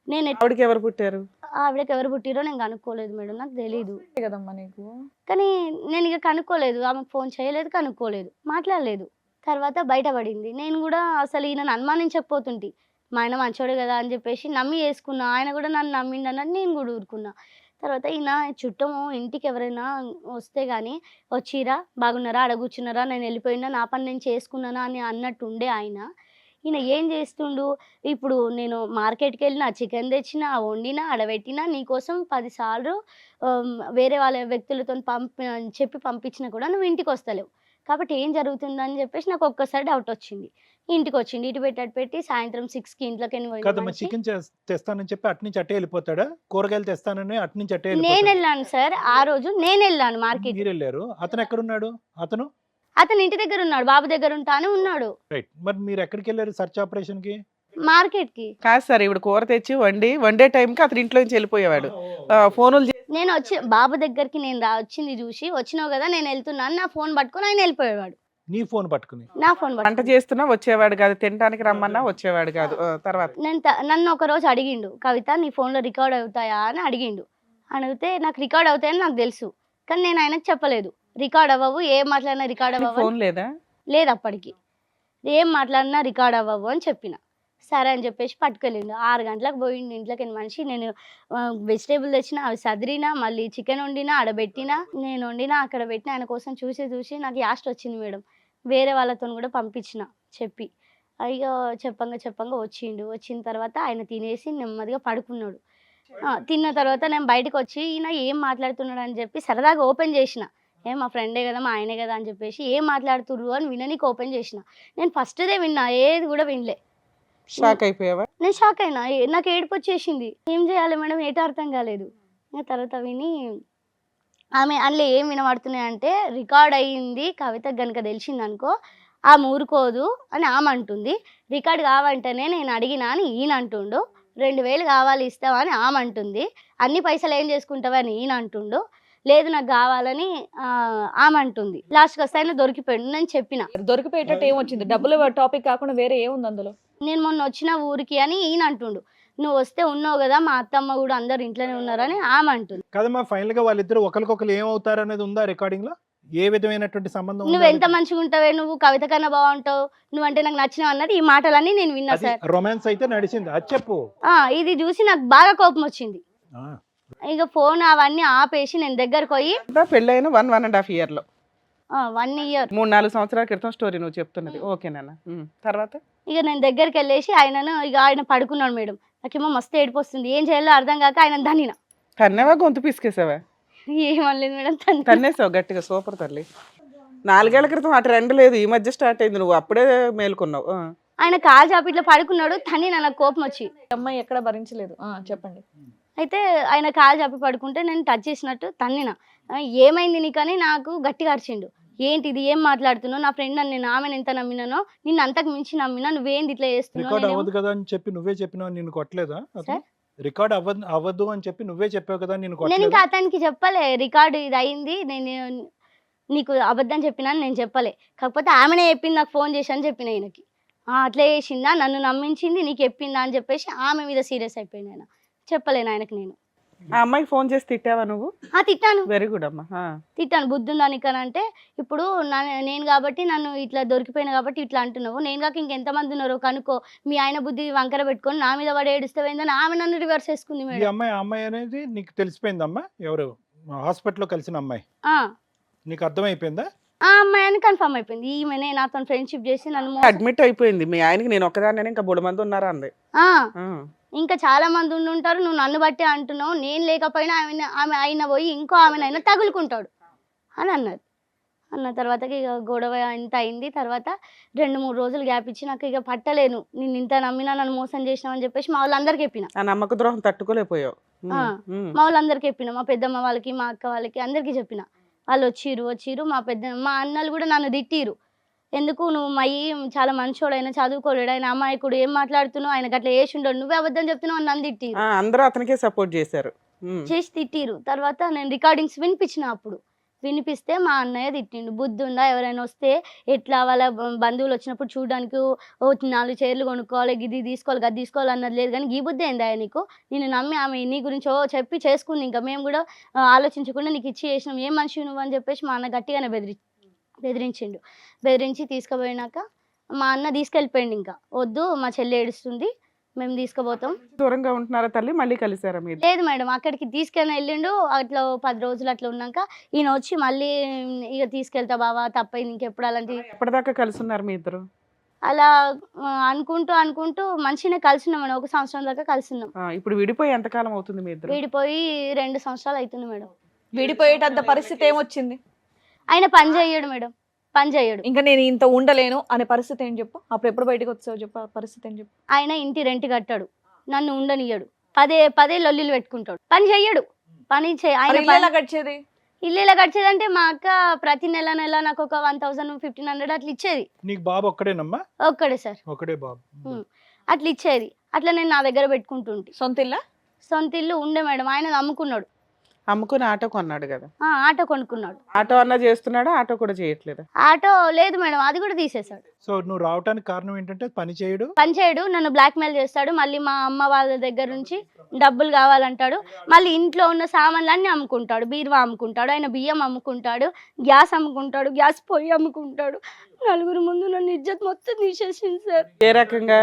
నేను ఆవిడకి ఎవరు పుట్టారు? ఆవిడకి ఎవరు పుట్టిరో నేను కనుక్కోలేదు మేడం, నాకు తెలీదు. కదమ్మా నీకు. కానీ నేను ఇక కనుక్కోలేదు, ఆమెకు ఫోన్ చేయలేదు, కనుక్కోలేదు, మాట్లాడలేదు. తర్వాత బయటపడింది. నేను కూడా అసలు ఈయనను అనుమానించకపోతుంటే, మా ఆయన మంచోడు కదా అని చెప్పేసి నమ్మి వేసుకున్నా. ఆయన కూడా నన్ను నమ్మిండనని నేను కూడా ఊరుకున్నా. తర్వాత ఈయన చుట్టము ఇంటికి ఎవరైనా వస్తే కానీ వచ్చిరా, బాగున్నారా, ఆడ కూర్చున్నారా, నేను వెళ్ళిపోయినా, నా పని నేను చేసుకున్నానా అని అన్నట్టు ఉండే ఆయన. ఈయన ఏం చేస్తుండు, ఇప్పుడు నేను మార్కెట్కి వెళ్ళినా, చికెన్ తెచ్చినా, వండినా, ఆడబెట్టినా, నీకోసం 10 సార్లు వేరే వాళ్ళ వ్యక్తులతో చెప్పి పంపించినా కూడా నువ్వు ఇంటికి వస్తలేవు. కాబట్టి ఏం జరుగుతుందని చెప్పేసి నాకు ఒక్కసారి డౌట్ వచ్చింది. ఇంటికి వచ్చింది, ఇటు పెట్టి అటు పెట్టి సాయంత్రం 6కి ఇంట్లోకి కదమ్మా, చికెన్ తెస్తానని చెప్పి అటు నుంచి అట్టే వెళ్ళిపోతాడా, కూరగాయలు తెస్తానని అటు నుంచి అట్టే నేను వెళ్ళిపోతాడా? వెళ్ళాను సార్, ఆ రోజు నేను వెళ్ళాను మార్కెట్. మీరు వెళ్ళారు, అతను ఎక్కడున్నాడు? అతను అతను ఇంటి దగ్గర ఉన్నాడు, బాబు దగ్గర ఉంటానే ఉన్నాడు. రైట్, మరి మీరు ఎక్కడికి వెళ్ళారు సర్చ్ ఆపరేషన్ కి? మార్కెట్ కి కాదు సార్, ఇప్పుడు కూర తెచ్చి వండే టైంకి అతను ఇంట్లో నుంచి వెళ్ళిపోయేవాడు. ఫోనులు నేను వచ్చి బాబు దగ్గరికి నేను వచ్చింది చూసి, వచ్చినావు కదా నేను వెళ్తున్నాను, నా ఫోన్ పట్టుకొని ఆయన వెళ్ళిపోయేవాడు. నీ ఫోన్ పట్టుకుని నా ఫోన్ వంట పట్టుకొని చేస్తున్నా వచ్చేవాడు కాదు, తినడానికి రమ్మన్నా వచ్చేవాడు కాదు. తర్వాత నన్ను ఒక రోజు అడిగిండు, కవిత నీ ఫోన్లో రికార్డ్ అవుతాయా అని అడిగిండు. అడిగితే నాకు రికార్డ్ అవుతాయని నాకు తెలుసు, కానీ నేను ఆయనకు చెప్పలేదు. రికార్డ్ అవ్వవు, ఏం మాట్లాడినా రికార్డ్ అవ్వవు ఫోన్ లేదా? లేదు అప్పటికి, ఏం మాట్లాడినా రికార్డ్ అవ్వవు అని చెప్పిన. సరే అని చెప్పేసి పట్టుకెళ్ళిండు. 6 గంటలకు పోయిండు ఇంట్లోకి మనిషి. నేను వెజిటేబుల్ తెచ్చిన, అవి సదిరినా, మళ్ళీ చికెన్ వండినా, ఆడబెట్టినా, నేను వండినా, అక్కడ పెట్టిన. ఆయన కోసం చూసి నాకు యాస్ట్ వచ్చింది మేడం. వేరే వాళ్ళతో కూడా పంపించిన చెప్పి. అయ్యో చెప్పంగా వచ్చిండు. వచ్చిన తర్వాత ఆయన తినేసి నెమ్మదిగా పడుకున్నాడు. తిన్న తర్వాత నేను బయటకు వచ్చి ఈయన ఏం మాట్లాడుతున్నాడు అని చెప్పి సరదాగా ఓపెన్ చేసిన. మా ఫ్రెండే కదా, మా ఆయనే కదా అని చెప్పేసి ఏం మాట్లాడుతుర్రు అని విననీకి ఓపెన్ చేసిన. నేను ఫస్ట్దే విన్నా, ఏది కూడా వినలే. షాక్ అయిపోయావా? నేను షాక్ అయినా, నాకు ఏడుపు వచ్చేసింది. ఏం చేయాలి మేడం, ఏటో అర్థం కాలేదు. ఇంకా తర్వాత విని ఆమె అందులో ఏం వినబడుతున్నాయంటే, రికార్డ్ అయ్యింది కవితకు కనుక తెలిసింది అనుకో ఆమె ఊరుకోదు అని ఆమె అంటుంది. రికార్డ్ కావంటేనే నేను అడిగినా అని ఈయన అంటుండు. 2000 కావాలి ఇస్తావా అని ఆమె అంటుంది. అన్ని పైసలు ఏం చేసుకుంటావా అని ఈయన అంటుండు. లేదు నాకు కావాలని ఆమె అంటుంది. లాస్ట్కి వస్తే ఆయన దొరికిపోయాడు. నేను చెప్పిన దొరికిపోయేటట్టు ఏమొచ్చింది? డబ్బులు టాపిక్ కాకుండా వేరే ఏముంది అందులో? నేను మొన్న వచ్చిన ఊరికి అని ఈయన అంటుండు. నువ్వు వస్తే ఉన్నావు కదా, మా అత్తమ్మ కూడా అందరు ఇంట్లోనే ఉన్నారని ఆమె అంటుంది. కదమ్మా, ఫైనల్ గా వాళ్ళిద్దరు ఒకరికొకరు ఏమవుతారు అనేది ఉందా రికార్డింగ్ లో? ఏ విధమైనటువంటి సంబంధం నువ్వు ఎంత మంచిగా ఉంటావే, నువ్వు కవిత కన్నా బాగుంటావు, నువ్వంటే నాకు నచ్చినావు అన్నది ఈ మాటలన్నీ నేను విన్నా సార్. రొమాన్స్ అయితే నడిచింది, అది చెప్పు. ఇది చూసి నాకు బాగా కోపం వచ్చింది. ఆ, ఇక ఫోన్ అవన్నీ ఆపేసి నేను దగ్గరకు పోయి, పెళ్ళైన 1.5 year లో 1 year 3-4 సంవత్సరాల క్రితం స్టోరీ నువ్వు చెప్తున్నది. ఓకేనా? తర్వాత ఇక నేను దగ్గరికి వెళ్ళేసి ఆయన పడుకున్నాడు మేడం. నాకేమో మస్తు ఏడుపు వస్తుంది, ఏం చేయాలో అర్థం కాక ఆయన దన్నిన. తన్నేవా, గొంతు పిసికేసావా? ఏమనలేదు మేడం, తన్నేసావు గట్టిగా. సూపర్ తల్లి. 4 ఏళ్ల క్రితం ఆ ట్రెండ్ లేదు, ఈ మధ్య స్టార్ట్ అయింది, నువ్వు అప్పుడే మేలుకున్నావు. ఆయన కాలు చాపి ఇట్లా పడుకున్నాడు, తన్నిన. నాకు కోపం వచ్చి అమ్మాయి ఎక్కడ భరించలేదు. చెప్పండి. అయితే ఆయన కాలు చాపి పడుకుంటే నేను టచ్ చేసినట్టు తన్నిన. ఏమైంది నీకని నాకు గట్టిగా అరిచిండు. ఏంటిది, ఏం మాట్లాడుతున్నావు, నా ఫ్రెండ్ అని నేను ఆమెను ఎంత నమ్మినానో నిన్ను అంతకు మించి నమ్మినా, నువ్వేంది ఇట్లా రికార్డ్ చేస్తున్నావు? అవ్వదు కదా అని చెప్పి నువ్వే చెప్పినావు, నిన్ను కొట్టలేదా? సార్? రికార్డ్ అవ్వదు అని చెప్పి నువ్వే చెప్పావు కదా, నిన్ను నేను కొట్టలేదా? ఇంకా అతనికి చెప్పలే రికార్డు ఇది అయింది, నేను నీకు అబద్ధం చెప్పినా నేను చెప్పలే. కాకపోతే ఆమెనే చెప్పింది, నాకు ఫోన్ చేసి అని చెప్పిన ఈయనకి. అట్లా చేసిందా, నన్ను నమ్మించింది, నీకు చెప్పిందా అని చెప్పేసి ఆమె మీద సీరియస్ అయిపోయింది. ఆయన చెప్పలేను ఆయనకి నేను. ఆ అమ్మాయికి ఫోన్ చేసి తిట్టావా నువ్వు? తిట్టాను వెరీ గుడ్ అమ్మా. తిట్టాను బుద్ధుందా నీకనంటే, ఇప్పుడు నేను కాబట్టి నన్ను ఇట్లా దొరికిపోయినా కాబట్టి ఇట్లా అంటున్నావు. నేను కాక ఇంకెంతమంది ఉన్నారో కనుక్కో. మీ ఆయన బుద్ధి వంకర పెట్టుకొని నా మీద పడి ఏడుస్తావేందని ఆమె నన్ను రివర్స్ చేసుకుంది ఈ మేడం. అమ్మాయి ఆ అమ్మాయి అనేది నీకు తెలిసిపోయిందమ్మా ఎవరు హాస్పిటల్లో కలిసిన అమ్మాయి ఆ నీకు అర్థమైపోయిందా? ఆ అమ్మాయి అని కన్ఫర్మ్ అయిపోయింది. ఈమెనే నాతో ఫ్రెండ్షిప్ చేసి నన్ను అడ్మిట్ అయిపోయింది. మీ ఆయనకి నేను ఒక్కదాన్ని ఇంకా 3 మంది ఉన్నారా అంది. ఆ ఆ. ఇంకా చాలా మంది ఉండుంటారు. నువ్వు నన్ను బట్టే అంటున్నావు. నేను లేకపోయినా ఆమె అయినా పోయి ఇంకో ఆమెనైనా తగులుకుంటాడు అని అన్నది. అన్న తర్వాతకి ఇక గొడవ ఇంత అయింది. తర్వాత 2-3 రోజులు గ్యాప్ ఇచ్చి నాకు ఇక పట్టలేను. నిన్ను ఇంత నమ్మినా నన్ను మోసం చేసినావు అని చెప్పేసి మా వాళ్ళందరికీ చెప్పిన. ఆ నమ్మక ద్రోహం తట్టుకోలేకపోయావు. ఆ, మా వాళ్ళందరికీ చెప్పిన. మా పెద్దమ్మ వాళ్ళకి, మా అక్క వాళ్ళకి అందరికీ చెప్పిన. వాళ్ళు వచ్చిర్రు. మా అన్నలు కూడా నన్ను తిట్టిరు. ఎందుకు నువ్వు చాలా మంచోడు, ఆయన చదువుకోలేడు, ఆయన అమాయకుడు, ఏం మాట్లాడుతున్నావు, ఆయనకు అట్లా చేసి ఉండడు, నువ్వే అబద్ధం చెప్తున్నావు అని నన్ను తిట్టిరు. అందరూ అతనికే సపోర్ట్ చేశారు. చేసి తిట్టిరు. తర్వాత నేను రికార్డింగ్స్ వినిపించిన. అప్పుడు వినిపిస్తే మా అన్నయ్య తిట్టిండు. బుద్ధి ఉందా, ఎవరైనా వస్తే ఎట్లా వాళ్ళ బంధువులు వచ్చినప్పుడు చూడడానికి 4 చైర్లు కొనుక్కోవాలి, ఇది తీసుకోవాలి, గది తీసుకోవాలి అన్నది లేదు. కానీ ఈ బుద్ధి ఏందా నీకు? నిన్ను నమ్మి ఆమె నీ గురించి చెప్పి చేసుకుంది. ఇంకా మేము కూడా ఆలోచించకుండా నీకు ఇచ్చి చేసినాం, ఏం మనిషి నువ్వు అని చెప్పేసి మా అన్న గట్టిగానే బెదిరించిండు. బెదిరించి తీసుకుపోయినాక మా అన్న తీసుకెళ్ళిపోయిండు. ఇంకా వద్దు, మా చెల్లి ఏడుస్తుంది, మేము తీసుకుపోతాం. దూరంగా ఉంటున్నారా తల్లి? మళ్ళీ కలిసారా మీరు? లేదు మేడం, అక్కడికి తీసుకెళ్ళి వెళ్ళిండు. అట్లా 10 రోజులు అట్లా ఉన్నాక ఈయన వచ్చి మళ్ళీ ఇక తీసుకెళ్తా బావా, తప్పైంది, ఇంకెప్పుడు అలాంటి. ఎప్పటిదాకా కలిసి ఉన్నారు మీ ఇద్దరు? అలా అనుకుంటూ మంచిగానే కలిసి ఉన్నాం మేడం. 1 సంవత్సరం దాకా కలిసి ఉన్నాం. ఇప్పుడు విడిపోయి ఎంతకాలం అవుతుంది మీ ఇద్దరు? విడిపోయి 2 సంవత్సరాలు అవుతుంది మేడం. విడిపోయేటంత పరిస్థితి ఏమొచ్చింది? ఆయన పని చేయడు మేడం, పని చేయడు. ఇంకా నేను ఇంత ఉండలేను అనే పరిస్థితి ఏం చెప్పు? అప్పుడు ఎప్పుడు బయటకు వచ్చావు చెప్పు? ఆ పరిస్థితి ఏం చెప్పు? ఆయన ఇంటి రెంట్ కట్టాడు, నన్ను ఉండనియ్యడు, పదే లొల్లిలు పెట్టుకుంటాడు, పని చెయ్యడు. ఆయన ఇల్లు ఎలా గడిచేది? ఇల్లు ఎలా గడిచేదంటే మా అక్క ప్రతి నెల నాకు ఒక 1000-1500 అట్లా ఇచ్చేది. నీకు బాబు ఒక్కడేనమ్మా? ఒక్కడే సార్, ఒకడే బాబు. అట్లా ఇచ్చేది. అట్లా నేను నా దగ్గర పెట్టుకుంటుంటే. సొంత ఇల్లా? సొంత ఇల్లు ఉండే మేడం, ఆయన అమ్ముకున్నాడు. అమ్ముకుని ఆటో కొన్నాడు కదా? ఆటో కొనుక్కున్నాడు. ఆటో అన్నా చేస్తున్నాడా? ఆటో కూడా చేయట్లేదు? ఆటో లేదు మేడం, అది కూడా తీసేశాడు. సో నువ్వు రావడానికి కారణం ఏంటంటే పని చేయడు, నన్ను బ్లాక్మెయిల్ చేస్తాడు. మళ్ళీ మా అమ్మ వాళ్ళ దగ్గర నుంచి డబ్బులు కావాలంటాడు. మళ్ళీ ఇంట్లో ఉన్న సామాన్లన్నీ అమ్ముకుంటాడు. బీరువా అమ్ముకుంటాడు, ఆయన బియ్యం అమ్ముకుంటాడు, గ్యాస్ అమ్ముకుంటాడు, గ్యాస్ పొయ్యి అమ్ముకుంటాడు. 4 ముందు నన్ను ఇజ్జత్ మొత్తం తీసేసింది సార్. ఏ రకంగా?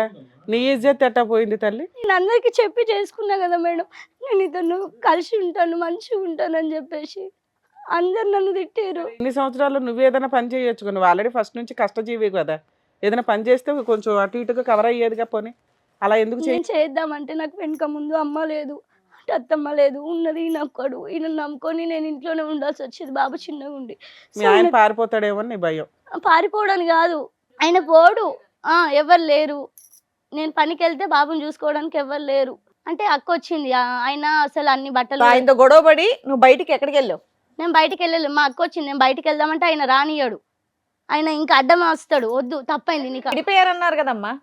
నీ ఇజ్జత్ ఎట్టా పోయింది తల్లి? నేను అందరికీ చెప్పి చేసుకున్నా కదా మేడం, నేను ఇతను కలిసి ఉంటాను, మంచిగా ఉంటానని చెప్పేసి అందరు నన్ను తిట్టారు. ఇన్ని సంవత్సరాలు నువ్వు ఏదైనా పని చేయొచ్చు. నువ్వు ఆల్రెడీ ఫస్ట్ నుంచి కష్టజీవి కదా, ఏదైనా పని చేస్తే కొంచెం అటు ఇటుగా కవర్ అయ్యేదిగా. పోనీ అలా ఎందుకు నేను చేద్దామంటే నాకు వెనుక ముందు అమ్మ లేదు, అత్తమ్మ లేదు, ఉన్నది ఈయనొక్కడు. ఈయన నమ్ముకొని నేను ఇంట్లోనే ఉండాల్సి వచ్చేది, బాబు చిన్నగా ఉండి. మీ ఆయన పారిపోతాడేమో నీ భయం? పారిపోవడం కాదు, ఆయన పోడు, ఎవరు లేరు. నేను పనికి వెళ్తే బాబుని చూసుకోవడానికి ఎవరు లేరు అంటే అక్క వచ్చింది. ఆయన అసలు అన్ని బట్టలు ఆయనతో గొడవ పడి నువ్వు బయటికి ఎక్కడికి వెళ్ళావు? నేను బయటికి వెళ్ళలేదు, మా అక్క వచ్చింది. నేను బయటికి వెళ్దామంటే ఆయన రానియడు. ఆయన ఇంకా అడ్డం వస్తాడు, వద్దు తప్పైంది నీకు. విడిపోయారన్నారు కదమ్మా?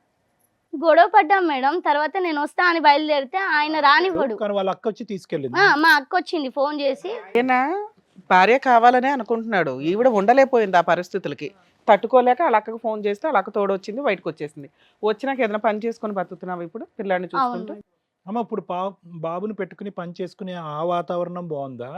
గొడవ పడ్డాం మేడం. తర్వాత నేను వస్తా అని బయలుదేరితే ఆయన రానివ్వడు. కానీ వాళ్ళ అక్క వచ్చి తీసుకెళ్ళింది. మా అక్క వచ్చింది ఫోన్ చేసి. ఏనా భార్య కావాలనే అనుకుంటున్నాడు, ఈవిడ ఉండలేకపోయింది ఆ పరిస్థితులకి తట్టుకోలేక. వాళ్ళ అక్కకు ఫోన్ చేస్తే వాళ్ళ అక్క తోడొచ్చింది, బయటకు వచ్చేసింది. వచ్చినాక ఏదైనా పని చేసుకొని బతుకుతున్నావు ఇప్పుడు పిల్లాడిని చూసుకుంటూ? అమ్మ ఇప్పుడు బాబుని పెట్టుకుని పని చేసుకునే ఆ వాతావరణం బాగుందా,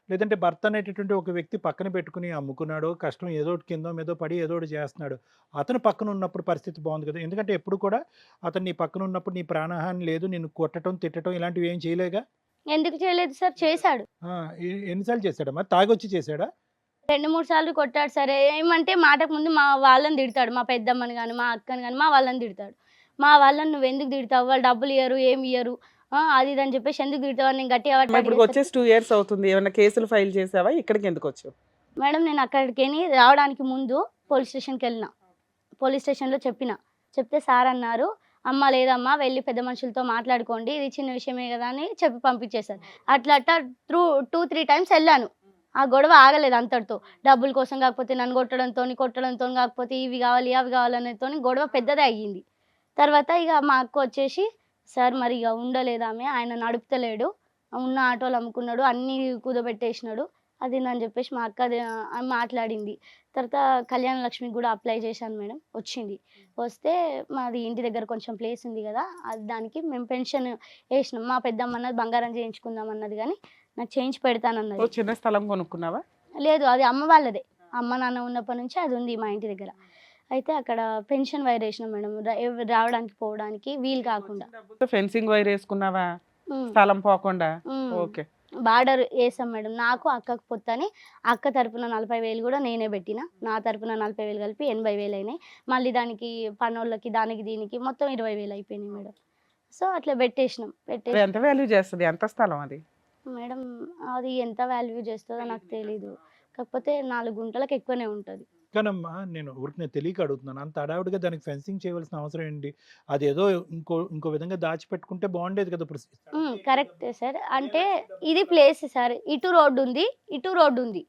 లేదంటే భర్త అనేటటువంటి ఒక వ్యక్తి పక్కన పెట్టుకుని అమ్ముకున్నాడు, కష్టం ఏదో ఒకటి కిందో మీదో పడి ఏదో ఒకటి చేస్తున్నాడు, అతను పక్కన ఉన్నప్పుడు పరిస్థితి బాగుంది కదా? ఎందుకంటే ఎప్పుడు కూడా అతను నీ పక్కన ఉన్నప్పుడు నీ ప్రాణహాని లేదు, నిన్ను కొట్టడం తిట్టడం ఇలాంటివి ఏం చేయలేగా? ఎందుకు చేయలేదు సార్? చేశాడు. ఎన్నిసార్లు చేశాడమ్మా? తాగొచ్చి చేశాడా? 2-3 సార్లు కొట్టాడు సార్. ఏమంటే మాటకు ముందు మా వాళ్ళని తిడతాడు, మా పెద్దమ్మని కానీ మా అక్కని కానీ మా వాళ్ళని తిడతాడు. మా వాళ్ళని నువ్వు ఎందుకు తిడతావు, వాళ్ళు డబ్బులు ఇయ్యరు, ఏమి ఇయ్యరు, అది ఇది అని చెప్పేసి ఎందుకు తిడతావు అని నేను గట్టిగా ఇప్పుడు వచ్చేసి 2 years అవుతుంది. ఏమైనా కేసులు ఫైల్ చేసావా? ఇక్కడికి ఎందుకు వచ్చావు? మేడం నేను అక్కడికి రావడానికి ముందు పోలీస్ స్టేషన్కి వెళ్ళిన. పోలీస్ స్టేషన్లో చెప్తే సార్ అన్నారు, అమ్మ లేదమ్మా వెళ్ళి పెద్ద మనుషులతో మాట్లాడుకోండి, ఇది చిన్న విషయమే కదా అని చెప్పి పంపించేశారు. అట్లా 2-3 times వెళ్ళాను. ఆ గొడవ ఆగలేదు అంతటితో. డబ్బుల కోసం కాకపోతే నన్ను కొట్టడంతో కాకపోతే ఇవి కావాలి అవి కావాలనేతో గొడవ పెద్దదే అయ్యింది. తర్వాత ఇక మా అక్క వచ్చేసి, సార్ మరి ఇక ఉండలేదామె, ఆయన నడుపుతలేడు, ఉన్న ఆటోలు అమ్ముకున్నాడు, అన్నీ కుదబెట్టేసినాడు, అది అని చెప్పేసి మా అక్క మాట్లాడింది. తర్వాత కళ్యాణ లక్ష్మికి కూడా అప్లై చేశాను మేడం, వచ్చింది. వస్తే మాది ఇంటి దగ్గర కొంచెం ప్లేస్ ఉంది కదా, అది దానికి మేము పెన్షన్ వేసినాం. మా పెద్దమ్మ అన్నది బంగారం చేయించుకుందాం అన్నది, కానీ నాకు చేయించి ఓ పెడతానన్నది. చిన్న స్థలం కొనుక్కున్నావా? లేదు, అది అమ్మ వాళ్ళదే. అమ్మ నాన్న ఉన్నప్పటి నుంచి అది ఉంది మా ఇంటి దగ్గర. అయితే అక్కడ పెన్షన్ వైర్ వేసినాం మేడం, రావడానికి పోవడానికి వీలు కాకుండా. ఫెన్సింగ్ వైర్ వేసుకున్నావా ఉమ్, స్థలం పోకుండా? ఉమ్. ఓకే. బార్డర్ వేసాం మేడం. నాకు అక్కకు పొత్తని అక్క తరపున 40,000 కూడా నేనే పెట్టిన. నా తరపున 40,000 కలిపి 80,000 అయినాయి. మళ్ళీ దానికి పనోళ్ళకి దానికి దీనికి మొత్తం 20,000 అయిపోయినాయి మేడం. సో అట్లా పెట్టేసినాం. అది ఎంత వాల్యూ చేస్తుంది? ఎంత స్థలం అది? మేడం అది ఎంత వాల్యూ చేస్తుందో నాకు తెలీదు, కాకపోతే 4 గుంటలకు ఎక్కువనే ఉంటుంది. కానమ్మా నేను ఊరికి తెలియక అడుగుతున్నాను. అంత హడావుడిగా దానికి ఫెన్సింగ్ చేయవలసిన అవసరం ఏంటి? అదేదో ఇంకో విధంగా దాచిపెట్టుకుంటే బాగుండేది కదా ఇప్పుడు. కరెక్టే సార్. అంటే ఇది ప్లేస్ సార్, ఇటు రోడ్డు ఉంది, ఇటు రోడ్డు ఉంది.